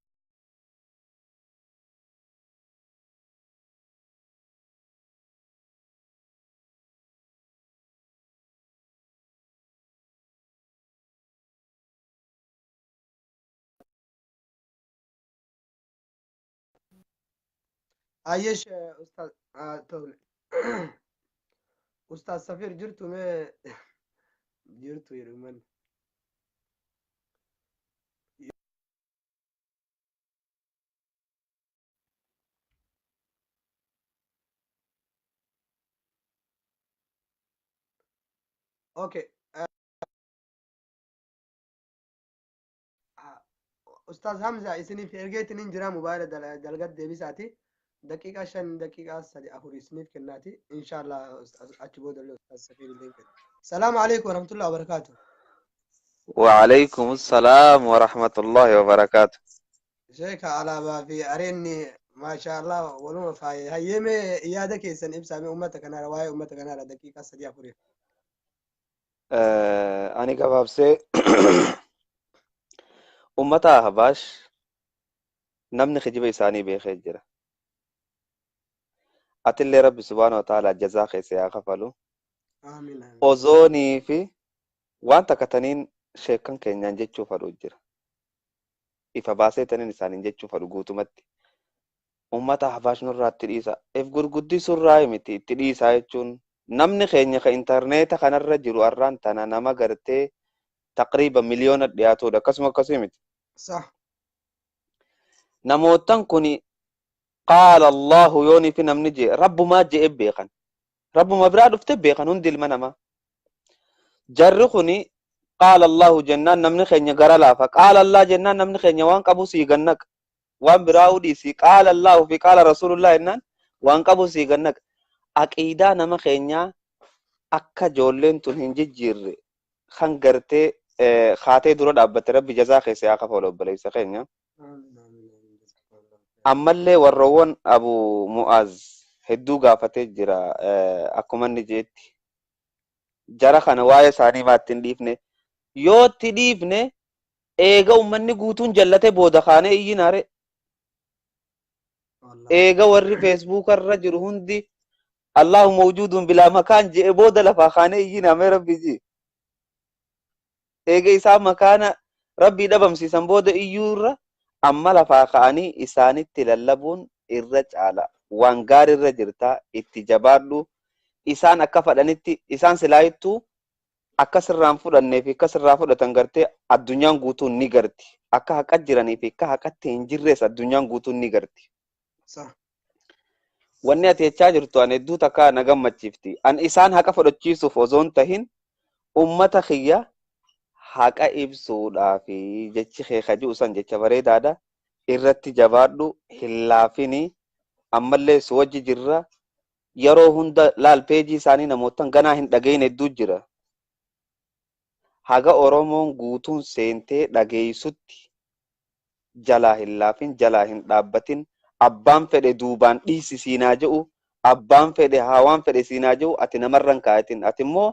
ayyesh ustaz tole ustaz safir jirtu mee jirtu yirman okay ustaz hamza isiniif ergeetiin jira mobaayila dalgat deebisaati daqiiqaa 5 daqiiqaa 3 4 isiniif kennaati inshallah achi booda ustaz safir illee salaamu alaykum warahmatullahi wabarakatuh وعليكم السلام ورحمة الله وبركاته شيخ على ما في أريني ما شاء الله ولو فاي هيمي إيادة كيسن إبسامي أمتك أنا رواية أمتك أنا دقيقة سديا فوري أنا قبابسي أمتا هباش نمني خجيب إساني بيخي جرا أتلي رب سبحانه وتعالى جزاك سيا خفلو آمين أوزوني في وانتا كتنين شيكان كينيان جيتشو فلو جرا إفا باسي تنين إسانين جيتشو فلو قوتو متي أمتا هباش نرى تليسا إف قرقودي سرائي متي تليسا يتشون namni keenya ka intarneeta kanarra jiru arraan tana nama gartee taqriiban miliyoona dhiyaatudha akkasuma akkasii miti صح namootan kuni qaala allahu yooni fi namni jee rabbumaa jee beekan rabbuma biraa dhufte beekan hundi ilma namaa jarri kuni qaala allahu jennaan namni keenya gara laafa qaala allah jennaan namni keenya waan qabu sii gannaq waan biraa udhiisi qaala allahu fi qaala rasulullah jennaan waan qabu sii gannaq aqiidaa nama keenya akka ijoolleen tun hin jijjiirre kan gartee kaatee dura dhaabbatte rabbi jazaa keessa yaa kafa obboleessa keenya ammallee warroowwan abu mu'az hedduu gaafatee jira akkuma inni jeetti jara kana waa'ee isaanii maatti hin dhiifne yoo itti dhiifne eega ummanni guutuun jallatee booda kaanee iyyinaare eega warri feesbuuk irra jiru hundi الله موجود بلا مكان جئ بود لفا خانه يجينا مي ربي جي ايغا إسا مكان ربي دبم سيسان بود إيور أما لفا خاني إساني تلالبون إرج على وانغار الرجرتا اتجابارلو إسان أكفدانيتي إسان سلايتو أكسر رانفوداني في كسر رانفودان غرتي الدنيا غوتو نيغرتي أكا حقا جراني في كا حقا تنجرس الدنيا غوتو نيغرتي صح wanni ati jechaa jirtu an hedduu takka na gammachiifti an isaan haqa fudhachiisuuf osoon tahin ummata kiyya haqa ibsuudhaafi jechi kee kajuu san jecha bareedaadha irratti jabaadhu hin laafini ammallee si wajji jirra yeroo hunda laal peejii isaanii namootan ganaa hin dhagayin hedduu jira haga oromoon guutuun seentee dhageeysutti jalaa hin laafin jalaa hin dhaabbatin abbaan fedhe duubaan dhiisi siinaa jedhu abbaan fedhe hawaan fedhe siinaa jedhu ati namarran kaayatin ati immoo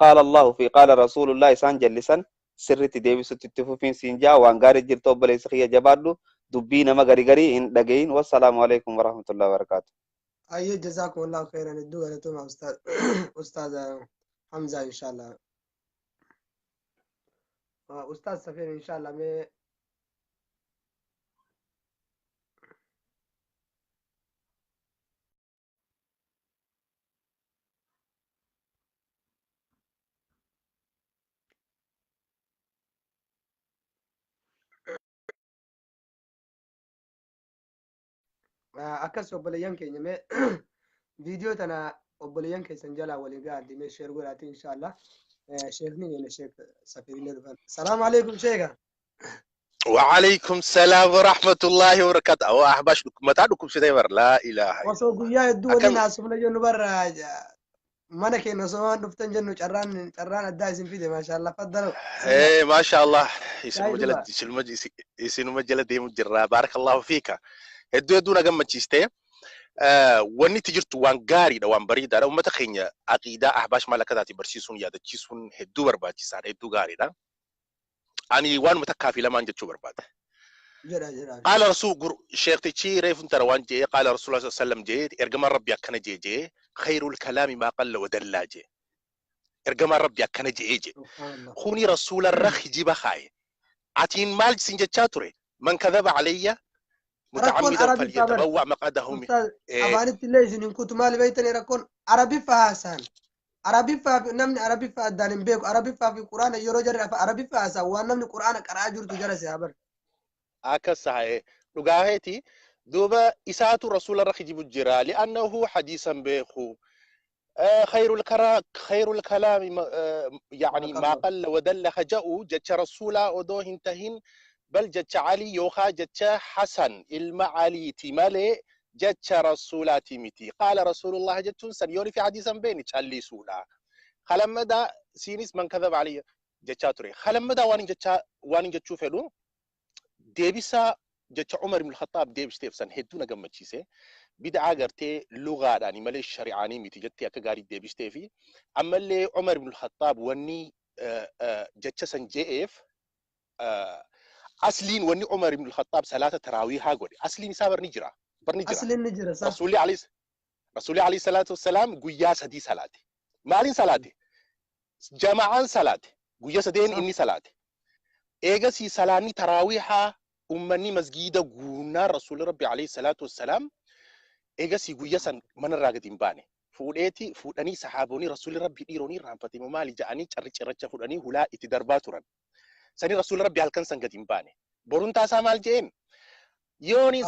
qaala allahu fi qaala rasulullah isaan jallisan sirritti deebisutti itti fufiin siin jaa waan gaarii jirtu obboleessa kiyya jabaadhu dubbii nama garii hin dhagayin wassalaamu alaikum warahmatullahi wabarakatuh ayye jazakumullahu khairan hedduu galatooma ustaz hamza inshallah ustaz safir inshallah mee akkas obboleeyyan keenya mee viidiyoo tana obboleeyyan keessan jalaa walii gaaddi mee sheer godhaati inshallah sheekni keenya sheek safirillee dhufan salaamu alaikum sheeka وعليكم السلام ورحمة الله وبركاته أو أحباش متى دكم شتيمر لا إله إلا osoo الله guyyaa hedduu waliin أكم haasofna jennu barra mana keenya osoo waan dhuftan jennu carraan addaa isin fide maashaallah faddalo إيه ما شاء الله shaayii dhugaa يسنو مجلة ديم جرا بارك الله فيك هدو نجمع تشتى واني تجرت وان غاري دا وان بريدا دا ومتى خينيا عقيدة أحباش مالك ذاتي برسيسون يا دا تشيسون هدو برباتي صار هدو غاري دا أني وان متكافي لما أنجت شو برباد jedha قال رسول الشيخ تشي ريف ترى وان جي قال رسول الله صلى الله عليه وسلم جي ارجم ربي كان جي خير الكلام ما قل ودل جي ارجم ربي كان جي subhaanallah خوني رسول الرخ جيب خاي عتين مال سنجة شاتوري من كذب علي rakkoon متعمدا arabii faa bar فليتبوأ مقعده من ustaz إيه afaanitti illee isin kutu maali beeytanii rakkoon arabiffaa haasaan arabiffaa fi namni arabiffaa addaan hin beeku arabiffaa fi quraana yeroo jarri arabiffaa haasaan waan namni quraana qara'aa jirtu jara siyaa bar أكس هاي لقاهتي دوبا إساتو رسول الرخ جيب الجرا لأنه حديثا بيخو خير الكلام يعني ما barakallah قل ودل خجأوا جتش رسولا ودوه انتهن بل جتش علي يوخا جتش حسن المعالي تمالي جتش رسولا تيمتي قال رسول الله جتشون سنيوني في حديثا بيني تشالي سولا خلما دا سينيس من كذب علي جتشاتوري خلما دا واني جتشو فلو ديبسا جتش عمر بن الخطاب ديبس تيفسن هدونا قمتشيسي بدعا قرتي لغة يعني مالي الشريعاني ميتي جتي أكا قاري ديبس تيفي أما اللي عمر بن الخطاب واني جتشسن جي اف أصلين واني عمر بن الخطاب ثلاثة تراويح قولي أصلين سابر نجرة برنجرة aslin ni jira sa رسولي عليه الصلاة والسلام قياس هدي صلاتي مالين صلاتي جماعان صلاتي قياس دين sa إني صلاتي إيغسي صلاني تراويحا أمني مسجيدة قونا رسول ربي عليه الصلاة والسلام إيغسي قياسا من الراقدين باني فوداني صحابوني رسول ربي إيروني رامفتي ممالي جاني چرچ فوداني هلا اتدرباتورا سني رسول ربي هالكنسان قدين باني برون تاسا مال جين يوني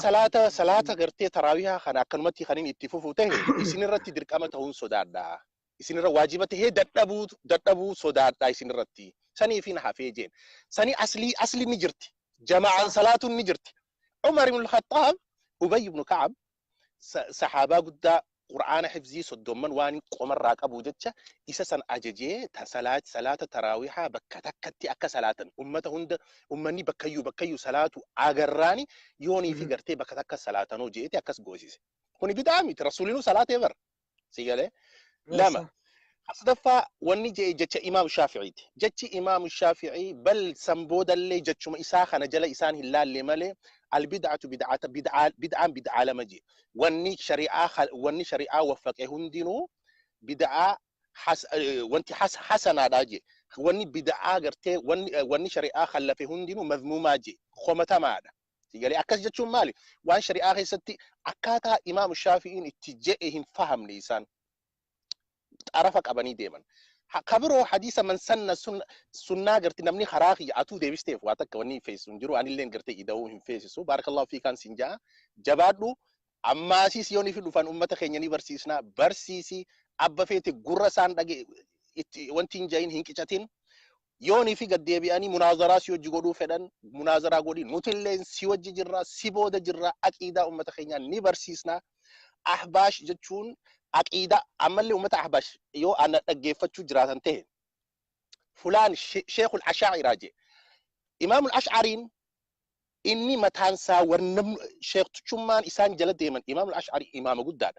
صلاة غرتي تراويها خنا كنمتي خنين اتفوفو تهي إسين رتي درقامة هون صدادا إسين را واجبته هي دتبو صدادا إسين رتي سني فين حافيجين سني أصلي نجرتي جماعة sa صلاة نجرتي عمر بن الخطاب أبي بن كعب صحابة قد قرآن حفظي صدومن واني قمر راك أبو جتشا إساسا أججي صلاة تراويحا بكتكتي أكا صلاة هند أمني بكيو صلاة أغراني يوني في قرتي بكتكا صلاة نو جيتي أكس بوزيس كوني بدعامي رسولينو صلاة يبر سيالي لما sa أصدفا واني جتش إمام الشافعي جتش إمام الشافعي بل سنبود اللي جتش ما إساخ نجل إسان هلال اللي مالي البدعة بدعة لما جي واني شريعة وفقه هندينو بدعة وانتي حسنة داجي واني بدعة قرتي واني شريعة خلفه هندينو مذمومة جي خومتا معنا تيجي أكاس جتشو مالي وان شريعة غيستي أكاتا إمام الشافعي اتجاههم فهم ليسان عرفك أبني ديما خبروا حديث من سنة قرتي نمني خراخي أتو ديبستيف واتك وني فيس نجرو أني لين قرتي إداوهم فيسسو بارك الله فيك كان سنجا جبادو أما سيسيوني في لفان أمة خينياني برسيسي أبا فيتي قرسان داقي وانتين جاين هنكيشاتين يوني في قد ديبياني مناظرة سيوجي قدو فدن مناظرة قدي نوتلين سيوجي جرا سيبودة جرا أكيدا أمة خينياني برسيسنا أحباش جتشون عقيدة عمل لي أمة أحباش يو أنا أجيفتشو جراتن تهين فلان شيخ الأشاعرة جي إمام الأشعرين إني متانسا ورنم شيخ تشمان إسان جلد ديمن إمام الأشعري إمام قداد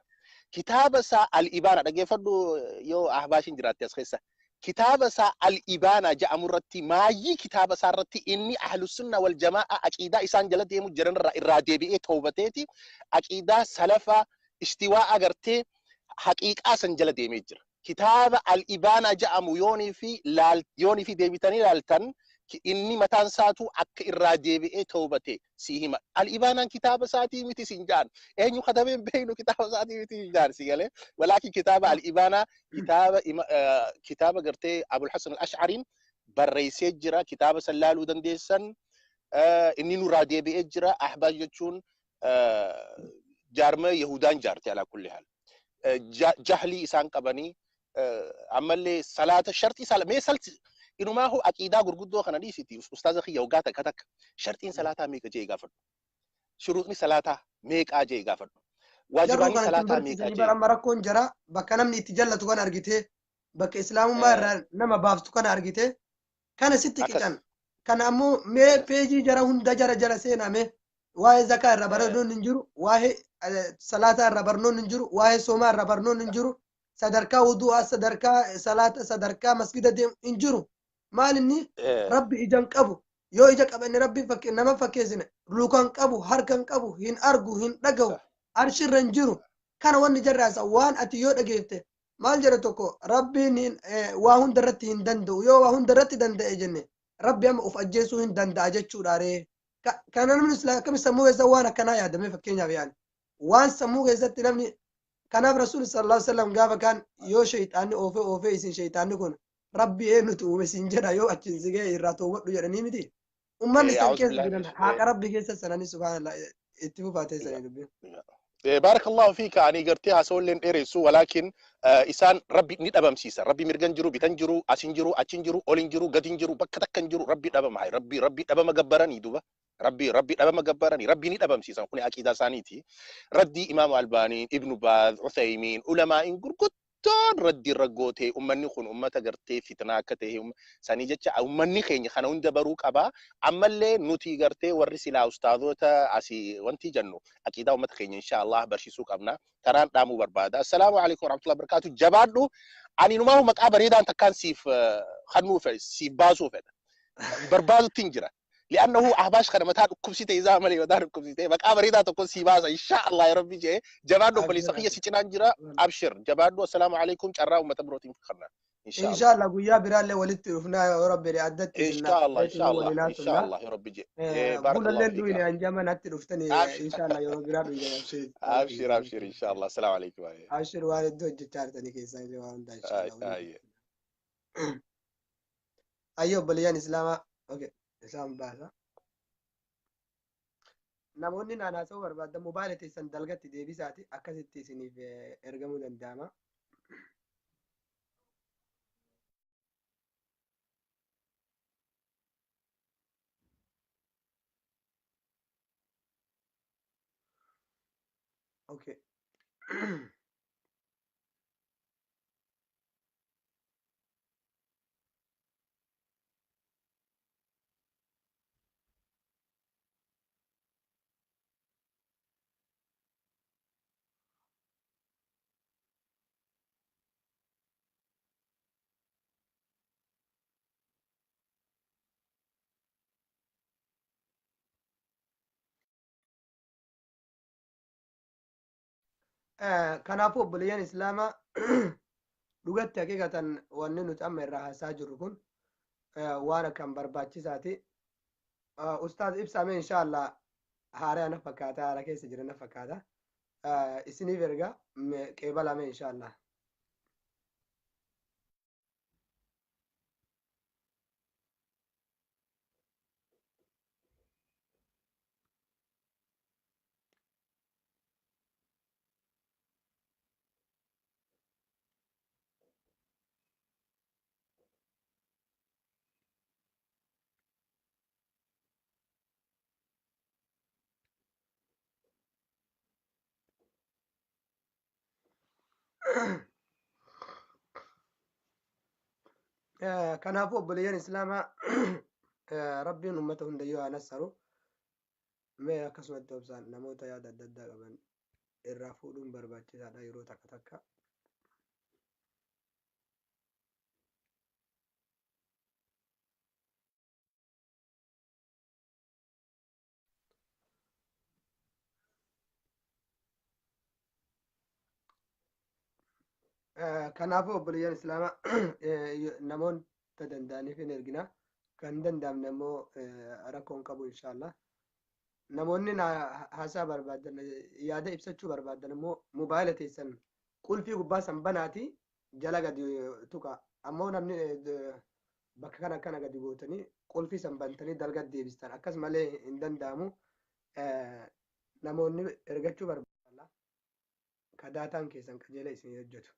كتاب سا الإبانة أجيفتو يو أحباش جرات تسخيسا كتاب سا الإبانة جاء مرتي ما يي كتاب سا رتي إني أهل السنة والجماعة عقيدة إسان جلد ديمو جرن الرادي بإيه توبتيتي عقيدة سلفة استواء أغرتي حقيقة سنجل ديميجر كتاب الإبانة جاء يوني في ديبتاني لالتن إني متان ساتو أك إرادي بإيه توبتي سيهما الإبانة كتاب ساتي متي سنجان إيه خدمين بينو كتاب ساتي متي سنجان سيغلي ولكن كتاب الإبانة كتاب قرتي أبو الحسن الأشعري برئيسي جرا كتاب سلالو دنديسن إني نرادي بإيه جرا أحباج جتشون جارما يهودان جارتي على كل حال جهلي إسان قبني عمل صلاة الشرط صلاة ما سلت إنه ما هو أكيدا غرغدو خنا دي سيتي أستاذ خي يوغاتا كتك شرطين صلاة ميك جاي غافر شروطني صلاة ميك أجي غافر jarruu واجباني kana صلاة ittiin ميك barsiisanii bara أجي amma rakkoon jara bakka namni itti jallatu kana argite bakka islaamummaa irraa nama baaftu kana argite kana sitti qican kana ammoo mee peejii jara hunda jara jala seename waa'ee zakaa irra barnoon hin jiru waa'ee salaataa irra barnoon hin jiru waa'ee soomaa irra barnoon hin jiru sadarkaa wudu'aa sadarkaa salaata sadarkaa masgida deemu hin jiru maal inni rabbi ijan qabu yoo ija qabanne rabbi nama fakkeessine lukan qabu harkan qabu hin argu hin dhagahu arshirra hin jiru kana wanni jarraasa waan ati yoo dhageefte maal jedhe tokko rabbiin waa hunda irratti hin danda'u yoo waa hunda irratti danda'e jenne rabbi amma of ajjeesuu hin danda'a jechuudha ree kana namni akkami sammuu keessa waan akkanaa yaadame fakkeenyaaf yaani waan sammuu keessatti namni kanaaf rasuul sallallahu alaihi wasallam gaafa kaan yoo shayxaanni oofee isin shayxaanni kun rabbi eenyutu uume siin jedha yoo achiin sigee irraa toobadhu jedhanii miti ummanni san keessa jiran haqa rabbi keessa sananii subhaanallah itti fufaatee sanii dubbiin. بارك الله فيك أنا قرتها سولين إيريسو ولكن إنسان ربي ندبم سيسا ربي مرجنجرو بتنجرو أسنجرو أتشنجرو أولنجرو قدنجرو بكتكنجرو ربي دبم معي ربي دبم مجبرني دوبا ربي دبم مجبرني ربي ندبم سيسا كوني أكيد سانيتي ردي إمام الباني ابن باز عثيمين علماء إن قرقتان ردي رجوته أمني خون أمتا قرتي فتنة كته ساني جت أمني خيني خنون دبروك أبا عمل نوتي قرتي ورسلا أستاذوتا أسي وانتي جنو أكيد أمتا خيني إن شاء الله برشي سوق أبنا تران دامو بربادا السلام عليكم ورحمة الله وبركاته جبادو أني نماهو مقابر إذا أنت كان سيف خنمو فيه سيف بازو فيه بربادو تنجرة لأنه أحباش خدمتها كبسيتة إذا عملي ودار كبسيتة مقابر إذا تكون سيبازا إن شاء الله يا ربي جي جبادو بليسخية سيتنان جرا أبشر جبادو السلام عليكم شرا ومتبروتين في خلنا إن شاء الله قويا برال ولدت رفنا يا رب رعدت إن شاء الله إن شاء الله يا رب جي بارك الله فيك دويني أنجما نتي رفتني إن شاء الله يا رب رعد أبشر إن شاء الله السلام عليكم أبشر والد دو جتارتني كيسا جوان إن شاء الله أيوه بليان إسلاما أوكي إسلام باسا namoonni naanaasoo barbaadda mobaayila teessan dalgatti deebisaati akkasitti isiniif ergamuu danda'ama. Okay. kanaafuu obboleeyyan islaamaa dhugatti haqiiqatan wanni nuti amma irraa haasaa jirru kun waan akkan barbaachisaati. Ustaaz ibsaame inshaallah haaraa na fakkaata haara keessa jira na fakkaata isiniif erga qeebalame inshaallah. kanaafuu obboleeyyan islaamaa rabbiin ummata hundayyuu haa nassaru. Mee akkasumatti obsaan namoota yaada adda addaa qaban irraa fuudhuun barbaachisaadha yeroo takka takka. kanaafuu obboleeyyan islaamaa namoota danda'aniif hin ergina kan danda'amne immoo rakkoon qabu inshaallah. Namoonni haasaa barbaadan yaada ibsachuu barbaadan immoo mobaayila teessan qulfii gubbaa san banaati jala gadi tuqa ammoo namni bakka kana gadi gootanii qulfii san bantanii dalga deebistan akkas malee hin danda'amu. Namoonni ergachuu barbaadan كداتان كيسن كجيلا اسم يجتو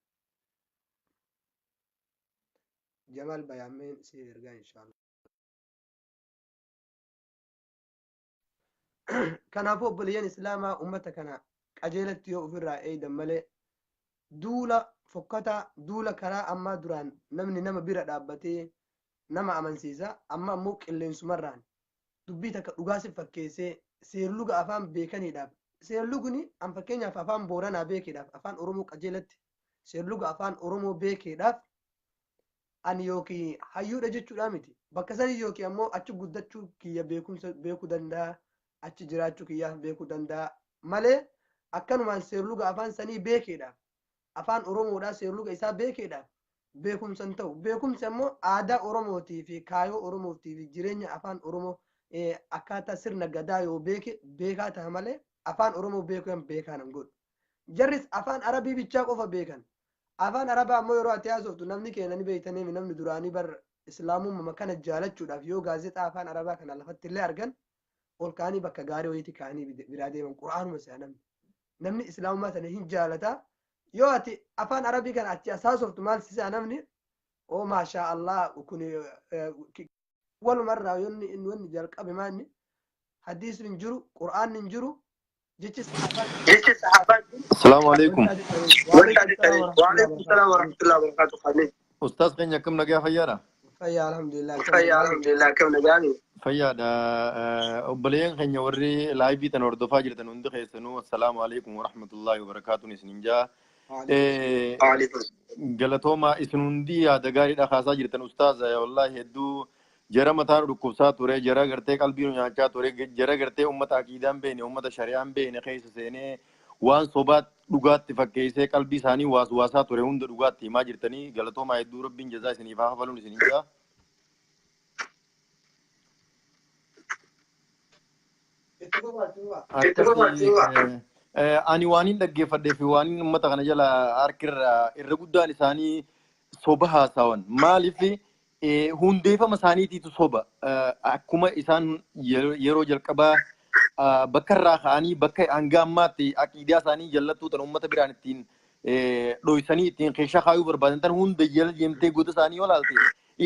جمال بيامين سيرجع إن شاء الله. كنافو بليان إسلاما أمتا كنا قجيلت يو في الرأي دمالي دولا فكتا دولا كرا أما دران نمني نما بيرا دابتي نما أمانسيسا أما موك اللي نسمران دبيتا كأغاسي فكيسي سيرلوغ أفان بيكاني داب سيرلوغني أم فكينيا فافان بورانا بيكي داب أفان أرومو قجيلت سيرلوغ أفان أرومو بيكي داب أن يوكي حيو رجتشو دامتي بكساني يوكي أمو أچو قدتشو كيا بيكو دندا achi jiraachuu kiyyaaf beekuu danda'a malee akkanumaan seerluga afaan sanii beekeedhaaf afaan oromoodhaa seerluga isaa beekeedhaaf beekumsan ta'u beekumsi ammoo aadaa oromootii fi kaayoo oromootii fi jireenya afaan oromoo akkaataa sirna gadaa yoo beekaa ta'a malee afaan oromoo beekuun beekaan hin godhu jarris afaan arabii bichaa qofa beekan afaan arabaa ammoo yeroo ati haasoftu namni keenya ni beeytanii namni duraanii bar islaamummaa kana jaalachuudhaaf yoo gaazexaa afaan arabaa kana lafatti illee argan ol kaanii bakka gaarii wayiiti kaanii biraa deeman quraanuma isaa namni islaamummaa sana hin jaalata yoo ati afaan arabii kana achi haasoftu maal sisaa namni oo maashaa allah kun walumarraa wanni jalqabe maanni hadiisni hin jiru quraanni hin jiru jechi sahaabaa السلام عليكم. وعليكم السلام ورحمة الله وبركاته. خليل أستاذ قنيا كم نجا فيارا؟ فيا الحمد لله كم نجاني فيادا أبليين خنيا وري لايبي تنوردو فاجر تنوند خيسنو. السلام عليكم ورحمة الله وبركاته. نسنجا جلتوما اسنوندي هذا قاري أخاصا جرتن أستاذ يا والله يدو جرا متان ركوسا توري جرا غرتي قلبي نياچا توري جرا غرتي أمة عقيدان بين أمة شريعان بين خيس سينه وان صوبات دغات فكيسه قلبي ثاني واسواسا توري هند دغات ما جرتني جلتوما يدو ربين جزاء سنيفا فلون سنينجا ani waanin dhaggeeffadhee fi waanin uummata kana jala harkirra irra guddaan isaanii soba haasawan maaliif hundeeffama isaaniitiitu soba akkuma isaan yeroo jalqabaa bakka irraa ka'anii bakka hanga ammaatti aqiidaa isaanii jallattuu tan uummata biraan ittiin dhoysanii ittiin keeshaa kaayuu barbaadan tan hunda jala deemtee goota isaanii yoo laalte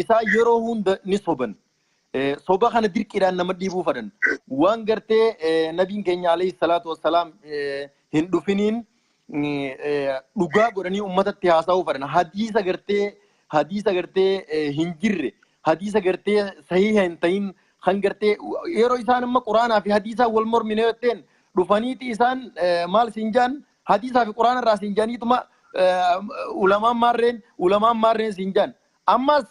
isaa yeroo hunda ni soban. soba kana dirqiidhaan nama dhiibuu fadhan waan gartee nabiin keenya alayhi salaatu wassalaam hin dhufiniin dhugaa godhanii ummatatti haasa'uu fadhan hadiisa gartee hin jirre hadiisa gartee sahiha hin ta'in kan gartee yeroo isaan amma quraanaa fi hadiisaa wal mormine jetteen dhufaniiti isaan maal siin jaan hadiisaa fi quraana irraa siin jaaniituma ulamaan maarreen siin jaan ammas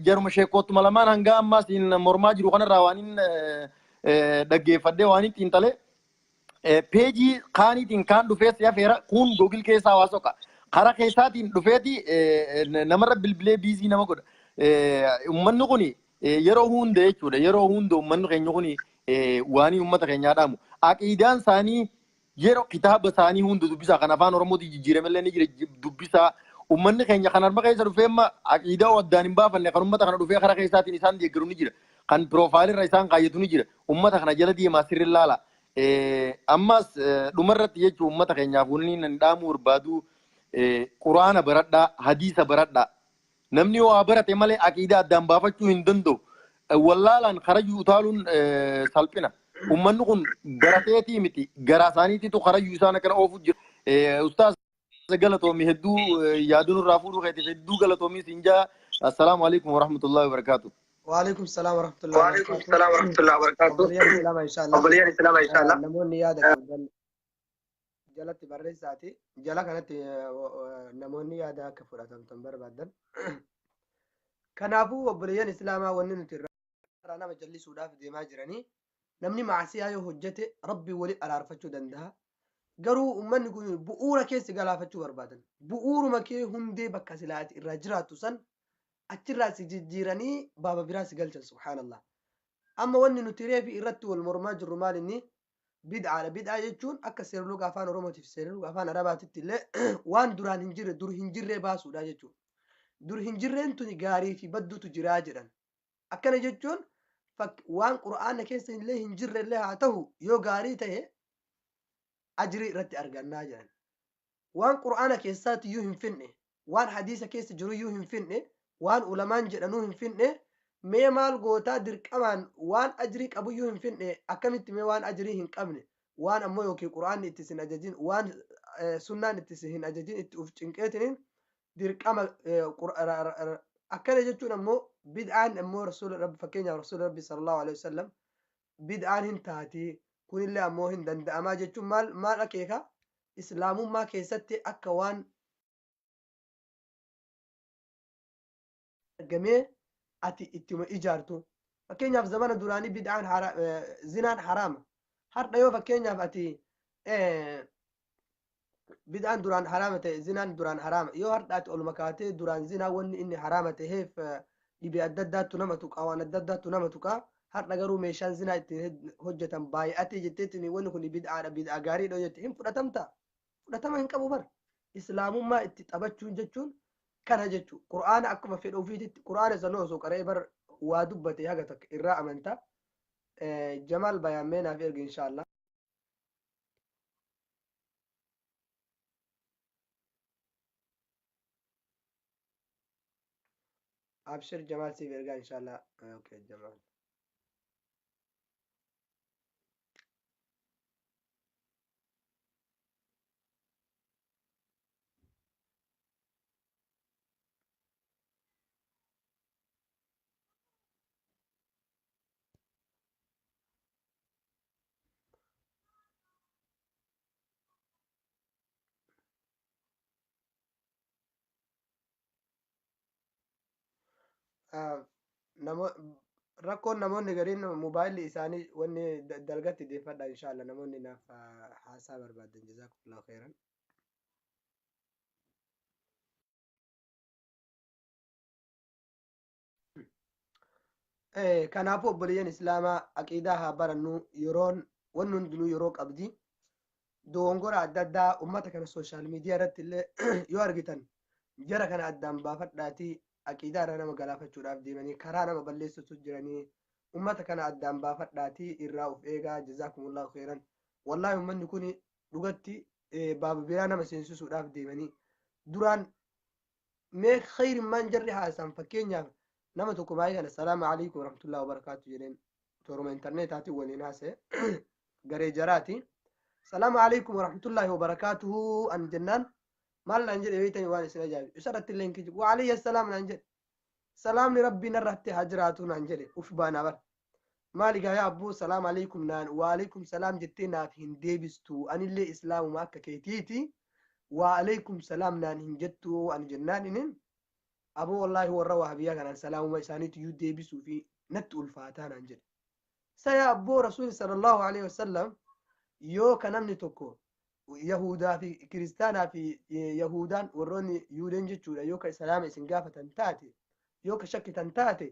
jaruma sheekootu malamaan hanga ammas in mormaa jiru kanarraa waanin dhaggeeffadhee waanin xiinxalee peejii kaaniitiin kaan dhufee siyafeera kun googil keessaa hawaasoqa karaa keessaatiin dhufeeti namarra bilbilee biizii nama godha ummanni kun yeroo hunda jechuudha yeroo hunda ummanni keenya kun waanii ummata keenyaa dhaamu aqiidaan isaanii yeroo kitaaba isaanii hunda dubbisaa kan afaan oromootii jijjiiramellee ni jira dubbisaa ummanni keenya kan harma keessa dhufee amma aqiidaa waddaan hin baafanne kan ummata kana dhufee karaa keessaatiin isaan deeggaru ni jira kan piroofaayilirra isaan kaayyatu ni jira ummata kana jala deemaa sirri laala ammas dhumarratti jechuun ummata keenyaaf wanni nan dhaamuu barbaadu quraana baradhaa hadiisa baradhaa namni waa barate malee aqiidaa addaan baafachuu hin danda'u wallaalaan karayyuu utaaluun salphina ummanni kun barateetii miti garaa isaaniitiitu karayyuu isaan akkana oofu jira ustaaz galatoomii hedduu yaaduun irraa fuudhuu keetiif hedduu galatoomii siin jaa assalaamu alaikum warahmatullahi wabarakaatu. وعليكم السلام ورحمة الله وبركاته. أبليان السلام إن شاء الله. نموني يادك جلت بريساتي جلا كانت نموني يادك فرات تنبر بعدين. كنافو أبليان السلام ونن ترى أنا مجلس سودا في دماغ جراني نمني معسيا يهجته ربي ولي أعرفه دندها garuu ummanni kun bu'uura keessa galaafachuu barbaadan bu'uuru makee hundee bakka silaati irraa jiraatu san achirraa si jijjiiranii baaba biraa si galchan subhaanallah amma wanni nuti reefi irratti wal mormaa jirru maal inni bid'aadha bid'aa jechuun akka seerluga afaan oromootiif seerluga afaan arabaatitti illee waan duraan hin jirre dur hin jirree baasuudha jechuudha dur hin jirreen tuni gaarii fi badduutu jiraa jedhan akkana jechuun waan qura'aana keessa illee hin jirre illee haa ta'u yoo gaarii ta'e ajri irratti argannaa jiran waan qur'aana keessaati iyyuu hin finne waan hadiisa keessa jiru iyyuu hin finne waan ulamaan jedhanuu hin finne mee maal gootaa dirqamaan waan ajrii qabu iyyuu hin finne akkamitti mee waan ajrii hin qabne waan ammoo yookiin qur'aanni itti sin ajajin waan sunnaan itti sin hin ajajin itti uf cinqeetiniin dirqama akkana jechuun ammoo bid'aan ammoo rasuula rabbi fakkeenyaaf rasuula rabbi sallallahu alaihi wasallam bid'aan hin taati kunillee ammoo hin danda'amaa jechuun maal akeeka islaamummaa keessatti akka waan argamee ati ittuma ijaartu fakkeenyaaf zamana duraanii bid'aan zinaan haraama har'a yoo fakkeenyaaf ati bid'aan duraan haraama ta'e zinaan duraan haraama yoo har'a ati ol makaatee duraan zinaa wanni inni haraama ta'eef dhibee adda addaattu nama tuqaa waan adda addaattu nama tuqaa har'a garuu meeshaan zinaa ittiin hojjetan baay'atee jetteetiin wanni kun bid'aadha bid'aa gaariidha jette hin fudhatamta fudhatama hin qabu bar islaamummaa itti taphachuun jechuun kana jechuu qur'aana akkuma fedha ofiititti qur'aana sanoo osoo qara'ee bar waa dubbate haga takka irraa amanta jamaal bayaan naaf ergi inshaallah abshir jamaal siif ergaa inshaallah okay jamaal rakkoon namoonni gariin mobaayilli isaanii wanni dalgatti deeffadha inshaallah namoonni naaf haasaa barbaadan jazaakumullahu khairan kanaafuu obboleeyyan islaamaa aqiidaa haa barannu yeroon wanni hundinuu yeroo qabdi dogongora adda addaa ummata kana sooshaal miidiyaa irratti illee yoo argitan jara kana addaan baafadhaatii aqiidaa irra nama galaafachuudhaaf deemanii karaa nama balleessutu jiranii ummata kana addaan baafadhaatii irraa uf eegaa jazaakumullahu khairan wallaahi ummanni kun dhugatti baaba biraa nama seensisuudhaaf deemanii duraan mee khayrimmaan jarri haasan fakkeenyaaf nama tokko baay'ee kana salaamu alaikum warahmatullahi wabarakaatu jedheen toruma intarneetaatiin waliin haasa'e garee jaraati salaamu alaikum warahmatullahi wabarakaatuhu an jennaan maal naan jedhe beeytanii waan isin ajaa'ibu isarratti illee hin kijibu wa alayhi assalaam naan jedhe salaamni rabbii narratti haa jiraatu naan jedhe uf baanaa bar maali gaa yaa abbuu salaamu alaikum naan wa alaikum salaam jettee naaf hin deebistu anillee islaamuma akka keetiiti wa alaikum salaam naan hin jettu an jennaan inin aboo wallaahi warra wahabiyyaa kanaan salaamuma isaaniitu iyyuu deebisuu fi natti ulfaataa naan jedhe saya abboo rasuuli sallallahu alaihi wasallam yoo ka namni tokko yahudaa fi kiristaanaa fi yahudaan warroonni yuudeen jechuudha yoo ka islaama isin gaafatan taate yoo ka shakkitan taate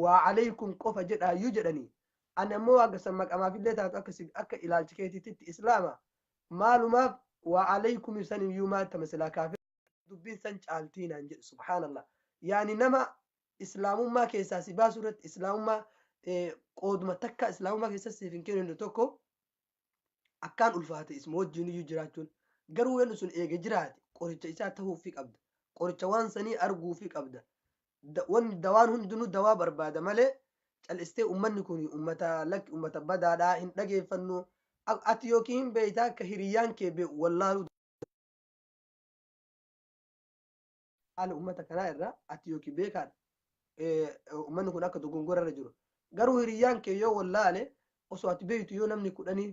waa alaykum qofa jedhaayyuu jedhanii ani ammoo waaga san maqamaafillee taatu akka ilaalchi keetiitti islaama maalumaaf waa alaykum san iyyuu maatta masalaa kaafir dubbiin san caaltii naan jedhe subhaanallah yaani nama islaamummaa keessaa si baasuu irratti islaamummaa qooduma takka islaamummaa keessaa siif hin kennu tokko akkaan ulfaate isma wajjin iyyuu jiraachuun garuu wanni sun eege jiraate qoricha isaa ta'uufi qabda qoricha waan sanii arguufi qabda wanni dawaan hundinuu dawaa barbaada malee cal'istee ummanni kun ummata badaadhaa hin dhageeffannu ati yookiin beeytaa akka hiriyyaan kee beeku wallaaluu haala ummata kanaa irraa ati yookiin beekaadha ummanni kun akka dogongora irra jiru garuu hiriyyaan kee yoo wallaale osoo ati beeytu yoo namni kudhanii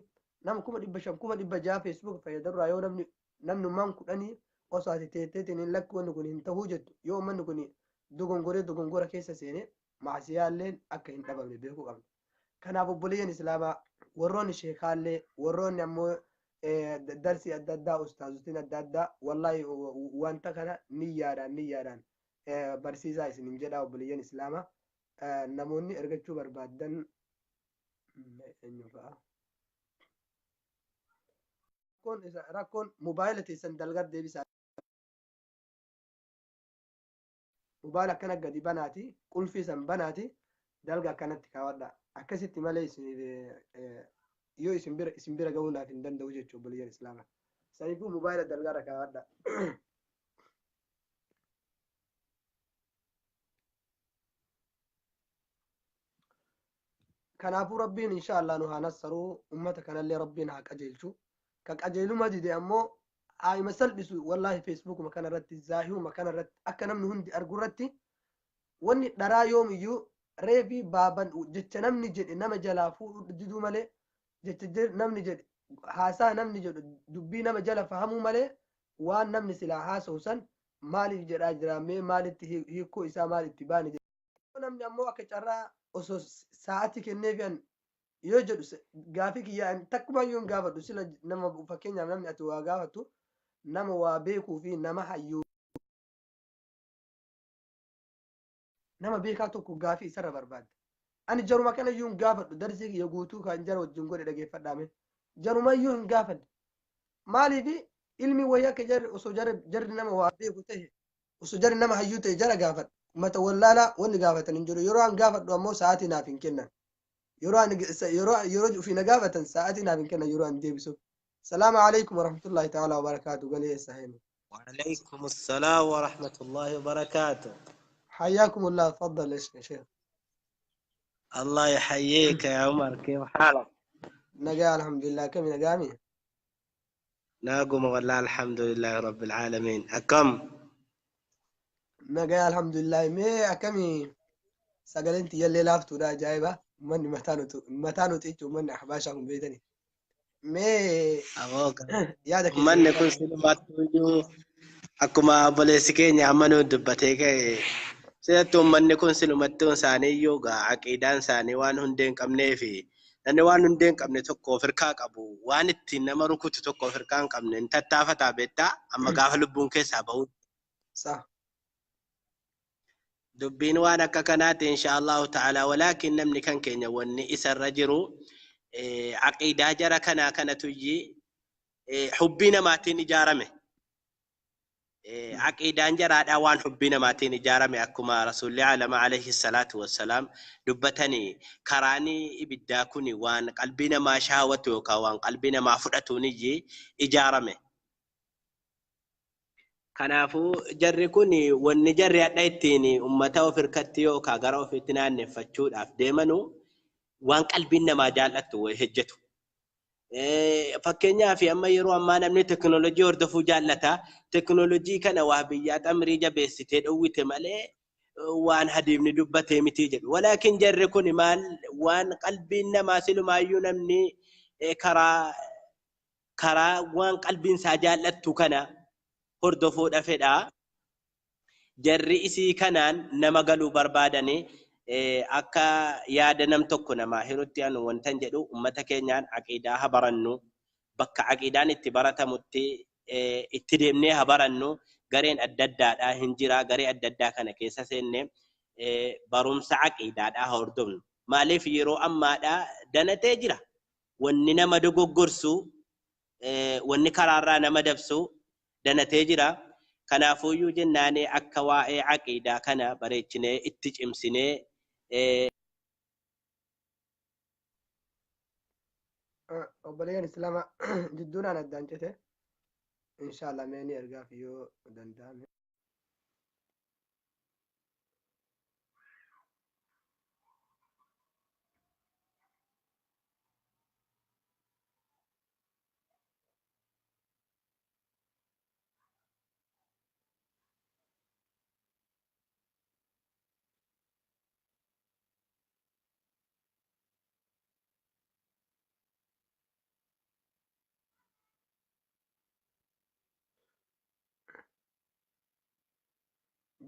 nama 500 600 Facebook fayyadamuudhaan yoo namni ummaan 10 osoo ati teetteetiin hin lakki wanni kun hin ta'uu jettu yoo ummanni kun dogongora keessa seenee maasiyaalleen akka hin dhabamne beekuu qabna. Kanaaf obboleeyyan islaamaa warroonni sheekaallee warroonni ammoo darsii adda addaa ustaazotiin adda addaa wallaahi wanta kana niyyaadhaan barsiisaa isinin jedhaa obboleeyyan islaamaa namoonni ergachuu barbaadan eenyu fa'a. Rakkoon mobaayila teessan dalgar deebisaa. Mobaayila akkana gadi banaati qulfii san banaati dalga akkanatti kaawwadha akkasitti malee yoo isin bira ga'uudhaaf hin danda'u jechuudha obboleeyyan islaamaa. سيفو موبايل الدلقارة كوادا كنافو ربين إن شاء الله نها نصروا أمتك كان اللي ربنا كأجيلشو كأجيلو ما دي أمو أي مسل بسو والله فيسبوك مكان الرت الزاهي مكان الرت أكنا من هندي أرجورتي وني درا يوم يو ريفي بابا جت نمني جد إنما جلافو جدو ملي جت نمني جد هاسا نمني جد دبي نما جلا فهمو ملي وان نمني سلاحا سوسن مالي جرا جرا مي مالي هي كو إسا مالي تباني جد نمني أمو أكتشرا أسوس ساعتي كنيفيان يوجد غافيك يعني تكما يوم غافدو سلا نما فكينيا نمني أتوا غافتو نما وابيكو في نما حيو نما بيكا توكو غافي سر برباد أنا جرما كان يوم غافد درسي يغوتو كان جرو جنغوري دغه فدامي جرما يوم غافد مالي في علمي وياك جر جر نما وابيكو ته وسجر نما حيوته جر غافد متى ولا لا وني غافت نجرو يروان غافد دو ساعتي نافين كنا يروان في نغافة ساعتي نافين كنا يروان ديبسو السلام عليكم ورحمة الله تعالى وبركاته قال لي سهيل وعليكم السلام ورحمة الله وبركاته. حياكم الله تفضل يا شيخ الله يحييك يا عمر، كيف حالك؟ نجا الحمد لله كم نجامي ناقم والله الحمد لله رب العالمين. أكم نجا الحمد لله مي أكمي سجلنت يلي لافتو دا جايبة من متانو تيجو من أحباشهم بيتني مي أبوك يادك من يكون سلمات توجو أكما بوليسكين يعملوا دبتيك سيتو من يكون سلمات ساني يوغا عقيدان ساني وان هندين كم في لأن وان هندين كم نتوكو فركاك أبو وان التين مركو تتوكو فركان كم نتتافة تابتا أما قافل بونكي سابو صح دبين وانا ككنات إن شاء الله تعالى، ولكن نمني كان كينيا وني إسر رجرو عقيدة جرى كان تجي حبنا ماتين جارمه عقيدة جرى أوان حبنا ماتين جارمه أكما رسول الله عليه الصلاة والسلام دبتني كراني إبداكني وان قلبنا ما شاوته وان قلبنا ما فرأتوني جي إجارمه كنافو جري كوني wanni jarri hadha ittiin ummata of hirkatti yookaan gara ofiitti naanneeffachuudhaaf deemanu waan qalbiin namaa jaallattu way hojjetu. Fakkeenyaaf amma yeroo ammaa namni teknoolojii hordofuu jaallata. Teknoolojii kana waa biyyaa xamrii jabeessitee dhowwite malee waan hadiifni dubbatee miti jedhu. Walaakin jarri kuni maal waan qalbiin namaa silumaayyuu namni karaa waan qalbiin isaa jaallattu kana hordofuudha fedha. Jarri isii kanaan nama galuu barbaadanii akka yaada nam tokko namaa hirutti anu wantan jedhu ummata keenyaan aqiidaa habarannu bakka aqiidaan itti baratamutti itti deemnee habarannu gareen adda addaadhaa hin jira. Garee adda addaa kana keessa seenne barumsa aqiidaadhaa hordofnu. Maaliif yeroo ammaadhaa danatee jira. Wanni nama dogoggorsu wanni karaarraa nama dabsu danatee jira. Kanaafuyyuu jennaanee akka waa'ee aqiidaa kana bareechinee itti cimsinee obboleeyyan islaamaa jidduudhaan addaan cite inshallah meeni ergaaf yoo danda'ame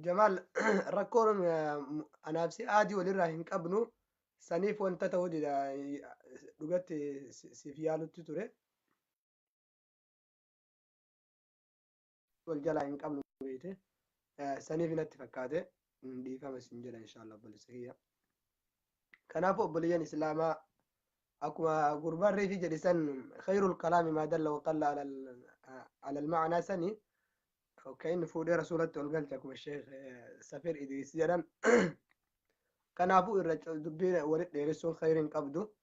جمال ركورن أنا بسي عادي وللراهن قبنو سنيف وانت تودي لغت سيفيالو تتوري والجلا إن قبنو بيته سنيف نتفكاته دي فما سنجل إن شاء الله بالسهية كنافو بليان إسلاما أكما قربان ريفي جلسان خير الكلام ما دل وطل على المعنى سني وكأن فودي رسولة والقلتكم الشيخ سفير إدريس جران كنافو الرجل دبير ورد يرسون خير قبضو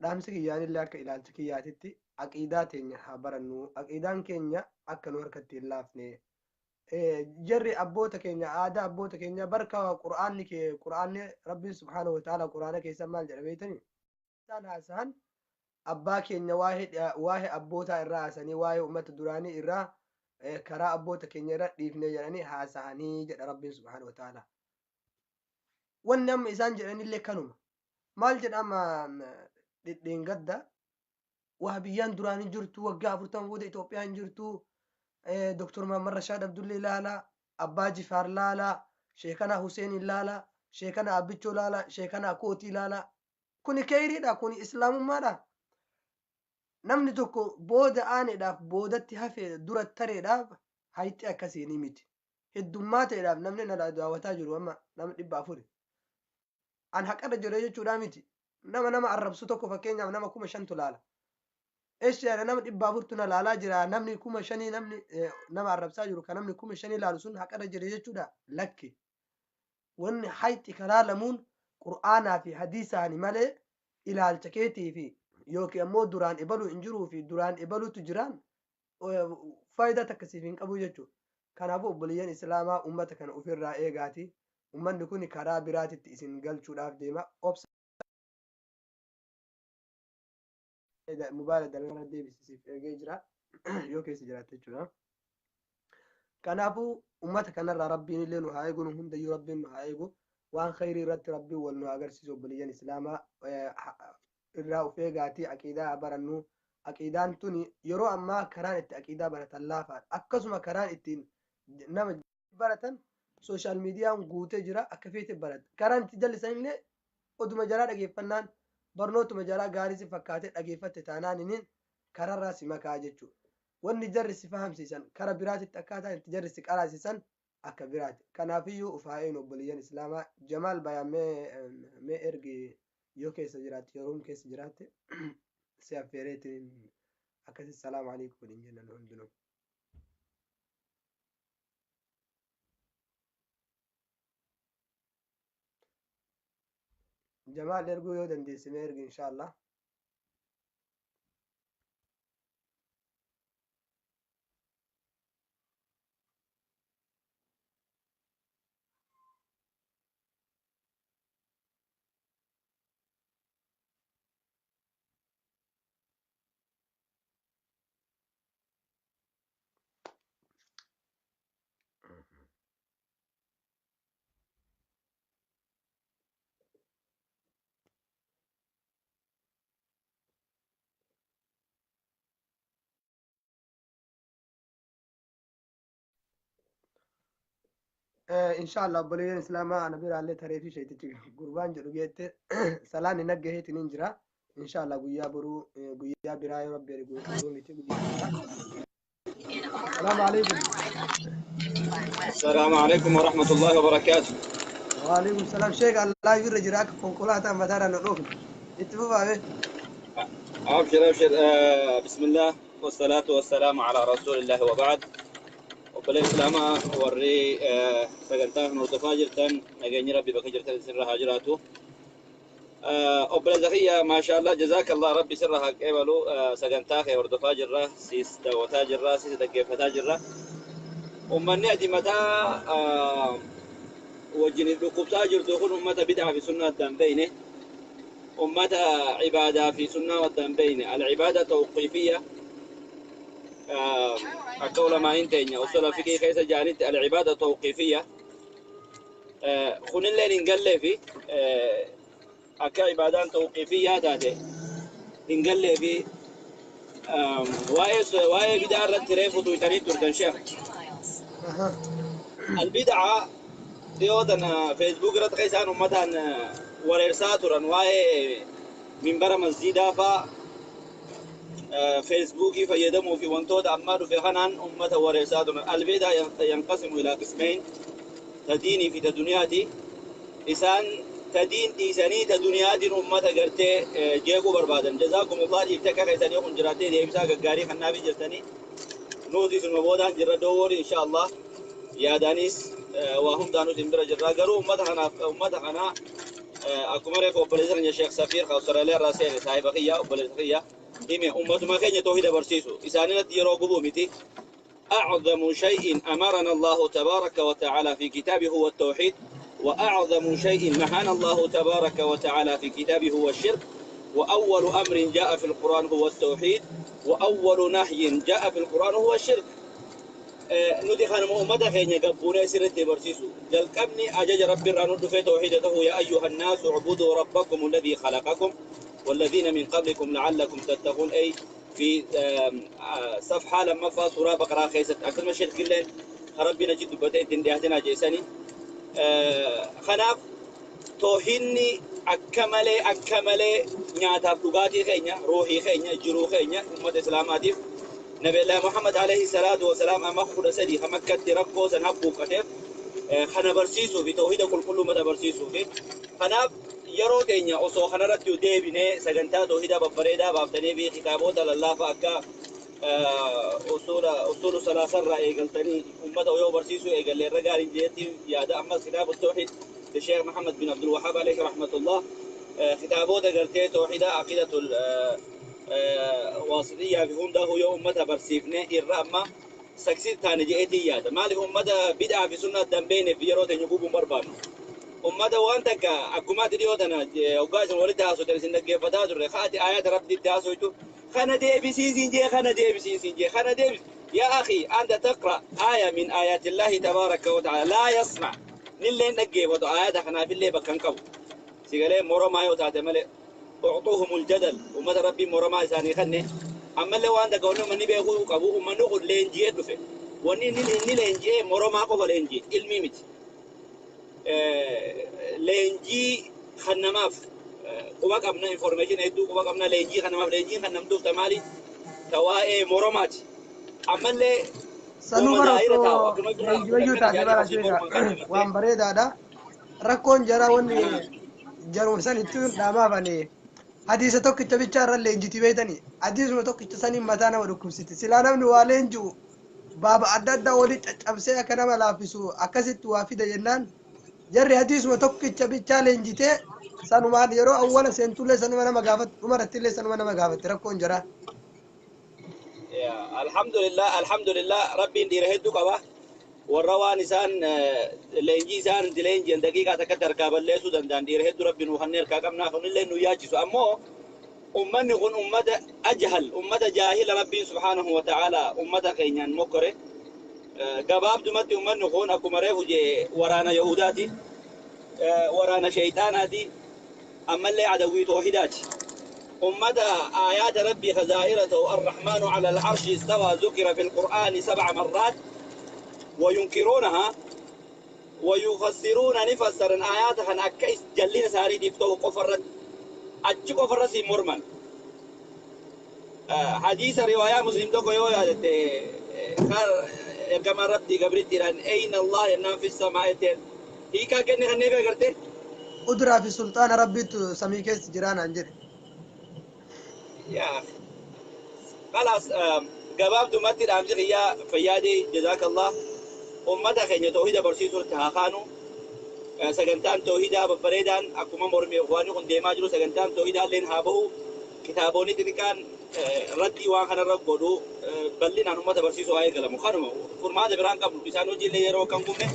dhaamsi kiyyaanillee akka ilaalcha kiyyaatitti aqiidaa teenya haa barannu. Aqiidaan keenya akka nu harkatti hin laafne. Jarri abboota keenya aadaa abboota keenya barka qur'aanni rabbiin subhaanahu wa ta'ala qur'aana keessa maal jedha beektanii? Isaan haasahan abbaa keenya waa'ee abbootaa irraa haasanii waa'ee uummata duraanii irraa karaa abboota keenya irra dhiifnee jedhanii haasahanii jedha rabbiin subhaanahu wa ta'ala. Wanni amma isaan jedhanillee kanuma. Maal jedhama dhidhiingadda wahabiyyaan duraanii jirtu waggaa 40 booda Itoophiyaan jirtu. Dr. Muhammad Rashad Abdullee ilaala, Abbaa Jifaar ilaala, Sheekana Hussein ilaala, Sheekana Abbichoo ilaala, Sheekana Kooti ilaala. Kuni kheyriidha, kuni islaamummaadha. Namni tokko booda aaneedhaaf boodatti hafee dura tareedhaaf hayti akkasii ni miti. Heddummaa ta'eedhaaf namni na daawwataa jiru amma nama 400. An haqarra jira jechuudha miti. Nama arrabsu tokko fakkeenyaaf nama 5,000 laala. Eeshaadha nama 400 na laalaa jira namni 5,000 namni nama arrabsaa jiru kan namni 5,000 laalu sun haqarra jira jechuudha lakki. Wanni hayti karaa lamuun qur'aanaa fi hadiisaani malee ilaalcha keetii fi yookiin ammoo duraan ibaluu hin jiruu fi duraan ibaluutu jiraan faayidaa takkasiif hin qabu jechuudha. Kanaafuu obboleeyyan islaamaa ummata kana ofirraa eegaati. Ummanni kun karaa biraatitti isin galchuudhaaf deema. Mubaala dalgana deebisiif eegee jira yoo keessa jiraatte jechuudha. Kanaafuu ummata kanarraa rabbiin illee nu haa eegu, nu hundayyuu rabbiin nu haa eegu. Waan khayrii irratti rabbiin wal nu agarsiisu obboleeyyan islaamaa irraa of eegaatii aqiidaa haa barannu. Aqiidaan tuni yeroo ammaa karaan itti aqiidaa baratan laafaadha. Akkasuma karaan ittiin nama baratan sooshaal miidiyaan guutee jira akka feete barata. Karaan itti jallisan illee oduma jalaa dhageeffannaan barnootuma jalaa gaarii si fakkaatee dhageeffatte taanaan inni kararraa si makaa jechuudha. Wanni jarri si fahamsiisan kara biraatitti akkaataan itti jarri si qaraasisan akka biraati. Kanaafiyyuu ufaa'een obboleeyyan islaamaa Jamaal Bayaa mee ergi yoo keessa jiraatte yeroo keessa jiraatte si affeereetiin akkasii salaamu alaikum waliin jennan hundinuu. Jamaal erguu yoo dandeesse mee ergi inshaallah. Inshallah obboleeyyan islaamaa ana biraallee taree fi sheetichi gurbaan jedhu geette salaan hin aggaheetiin hin jira. Inshallah guyyaa boruu guyyaa biraa yoo rabbi ergu boruu miti guyyaa. Salaamu alaikum. السلام عليكم ورحمة الله وبركاته. وعليكم السلام. شيخ الله يجر جراك فنقولاتها مدارا نروح اتفقوا به. أبشر أبشر. بسم الله والصلاة والسلام على رسول الله وبعد. وكل إسلام وري سجنتاه نورتفا جرتن نجني ربي بكجرتن سر هاجراته. أبلا زكية ما شاء الله جزاك الله ربي سرها قبلوا سجنتاه نورتفا جرة سيس دوتا جرة سيس دقيفة جرة. ومن يأتي متى وجن الركوبتا جرتو كل أمة بدعة في سنة الدنبينه. أمة عبادة في سنة والدنبينه. العبادة توقيفية. أقول ما إنتين أصول فيك كيس جانت العبادة توقيفية. خن اللي نقل في أكا عبادات توقيفية هذا نقل في واي بدار التريف وتويتري تردنشة. البدعة ديودنا فيسبوك رت قيسان أمتان ورئيسات ورنواي من برا مسجدا فا فيسبوك فيدمو في وانتود أمار في خنان أمة ورئيسات البدعة ينقسم إلى قسمين تديني في الدنيا إسان تدين تيساني تدنيا دين أمة قرتي جيكو بربادا جزاكم الله يبتكى قيسان يخون جراتي دي إبساق قاري خنابي جرتني نوتي سنمبودا جرى دور إن شاء الله يا دانيس وهم دانو سندرا جرى قروا أمة خنا أكمل في أوبليزر يا شيخ سفير خاصة لي راسين صاحب خيا أوبليزر خيا إمي أمة ما كان يتوهي برسيسو إسانينا ديرو قبومتي أعظم شيء أمرنا الله تبارك وتعالى في كتابه هو التوحيد وأعظم شيء نهانا الله تبارك وتعالى في كتابه هو الشرك وأول أمر جاء في القرآن هو التوحيد وأول نهي جاء في القرآن هو الشرك ندي خان محمد خيني قبونا سيرت برسيسو جل كمني أجج ربي رانود في توحيدته يا أيها الناس اعبدوا ربكم الذي خلقكم والذين من قبلكم لعلكم تتقون أي في صفحة لما فا سورة بقرة خيست أكثر من شرك الله ربنا جد بدأت اندياتنا جيساني خناف توهيني أكملي نياتا فلغاتي خينيا روحي خينيا جرو خينيا أمة إسلاماتي نبي الله محمد عليه الصلاة والسلام أما خد سدي خمكة ركو سنحبو كتير خنا برسيسو في توحيد كل مدى برسيسو في خنا يرو تينيا أصو خنا رتيو ديبني سجنتا توحيد بفريدا بافتني في كتابات الله فأكا أصول ثلاثة رأي قلتني أمة ويو برسيسو قال لي الرجال جيتي يا دا أما كتاب التوحيد للشيخ محمد بن عبد الوهاب عليه رحمة الله كتابات قلتي توحيد عقيدة واسطية في هندا هو يوم متى برسيفني الرأمة سكسيت تاني جئتي يادا مالي هم مدى بدعة في سنة دمبين في يروت ينقوبوا مربان هم وانتك أكمات ديوتنا وقاس الولد هاسو ترسين كيف تاسو رخاتي آيات رب دي تاسو يتو خنا دي بسيسين جي خنا دي بسيسين جي خنا دي يا أخي أنت تقرأ آية من آيات الله تبارك وتعالى لا يسمع نلي نجي ودو آيات خنا في اللي بكن كو سيقالي مرو ما يوتاتي ملي أعطوهم الجدل ومدى ربي مرما إساني خني أما اللي وانده قولنا مني بيقول قبو ومن نقول لينجي دفع وني لينجي مرما قبو لينجي علمي مت لينجي خنماف قبك أبنا إنفورميشن هيدو قبك أبنا لينجي خنماف لينجي خنم دوف تمالي تواء مرمات أما اللي سنو براتو يجو تاتي برا شيخا وان بريدا دا ركون جرا وني جرون سنتون داما بني حديث توك تبيتشار اللي انجتي بيتني حديث ما توك تساني متانا ودكم ستي سلانا من والينجو بابا عدد ولي تبسي كنا ملافسو أكست وافد جنان جري حديث ما توك تبيتشار انجتي سانو ما يرو أولا سنتولي سانو ما مغافت عمرت اللي سانو ما مغافت ركون جرا الحمد لله ربي ندير هدو كوا والروان إنسان لينجي إنسان دلينجي دقيقة تكتر كابل ليسو دندان دير هدو ربي نوخنير كاقمنا خون اللي نو ياجسو أمو أمني خون أمة أجهل أمة جاهل ربي سبحانه وتعالى أمة خينيان مكره قباب دمتي أمني خون أكو مريفو جي ورانا يهوداتي ورانا شيطاناتي أما اللي عدوي توحيداتي أمة آيات ربي خزائرته الرحمن على العرش استوى ذكر في القرآن 7 مرات وينكرونها ويفسرون نفسر آياتها أكيس جلين ساري ديفتو قفرت أجي قفرت سي مرمن حديث رواية مسلم دوكو يويا كما ربي قبرت أين الله ينام في السماء هيكا كني خنيفة قرتي أدرى في سلطان ربي سميكيس جيران عنجر يا أخي خلاص قباب دمتي الأمزغ يا فيادي جزاك الله أمتا خيني توحيدا برسيسو تهاخانو سجنتان توحيدا بفريدان أكما مرمي إخواني خن ديما جلو سجنتان توحيدا لين هابو كتابوني تنكان ردي وان خان رب قدو بلين عن أمتا برسيسو آيه قلمو خانو فرما دبران قبل بسانو جي لي يرو كم كمي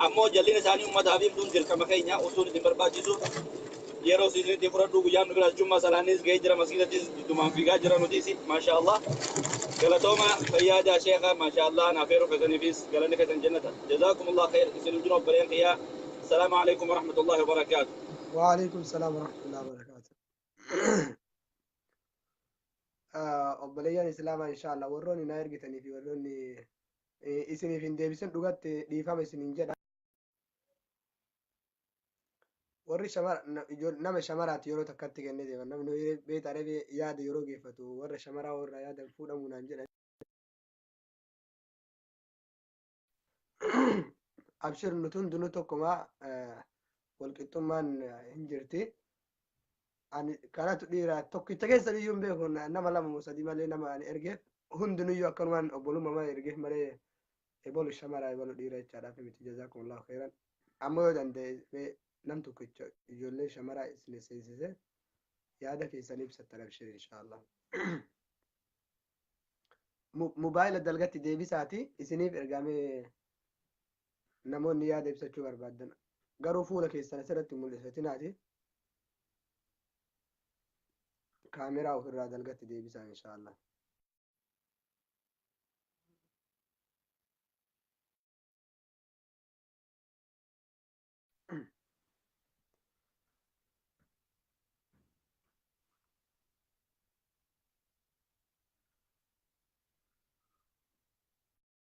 أمو جلين ساني أمتا هابيم دون دل كما خينيا أصول دي برباجيسو يرو سيزن دي فرد دوغو جام نقرأ جمعة سلانيس غي جرى مسيدة دمان فيقا جرى نتيسي ما شاء الله قالتوما فيادا شيخة ما شاء الله نافيرو كتني فيس قالني كتن جنة جزاكم الله خير سنو جنوب برين خيا السلام عليكم ورحمة الله وبركاته وعليكم السلام ورحمة الله وبركاته أبليان إسلام إن شاء الله وروني ناير جتني في وروني إسني في ديبسن دوغات ديفام إسنين جدا warri nama shamaraati yeroo takkatti kennee deeman namni beet arabee yaada yeroo geeffatu warra shamaraa warra yaadan fuudhamuu naan jedhan abshir nutun dunu tokkuma walqixxummaan hin jirti ani kanatu dhiira tokkicha keessa iyyuu hin beeku nama lama sadii malee nama ani ergeef hundinuyyuu akkanumaan obbolummaa ergeef malee ebolu shamaraa ebolu dhiira jechaadhaaf miti jazaakumullahu khairan amma yoo danda'e nam tokkicha ijoollee shamaraa isin seensise yaada keessanii ibsattan abshir inshaallah. Mobaayila dalgatti deebisaati isiniif ergamee namoonni yaada ibsachuu barbaadan garuu fuula keessan asirratti mul'isatinaati kaameraa ofirraa dalgatti deebisaa inshaallah.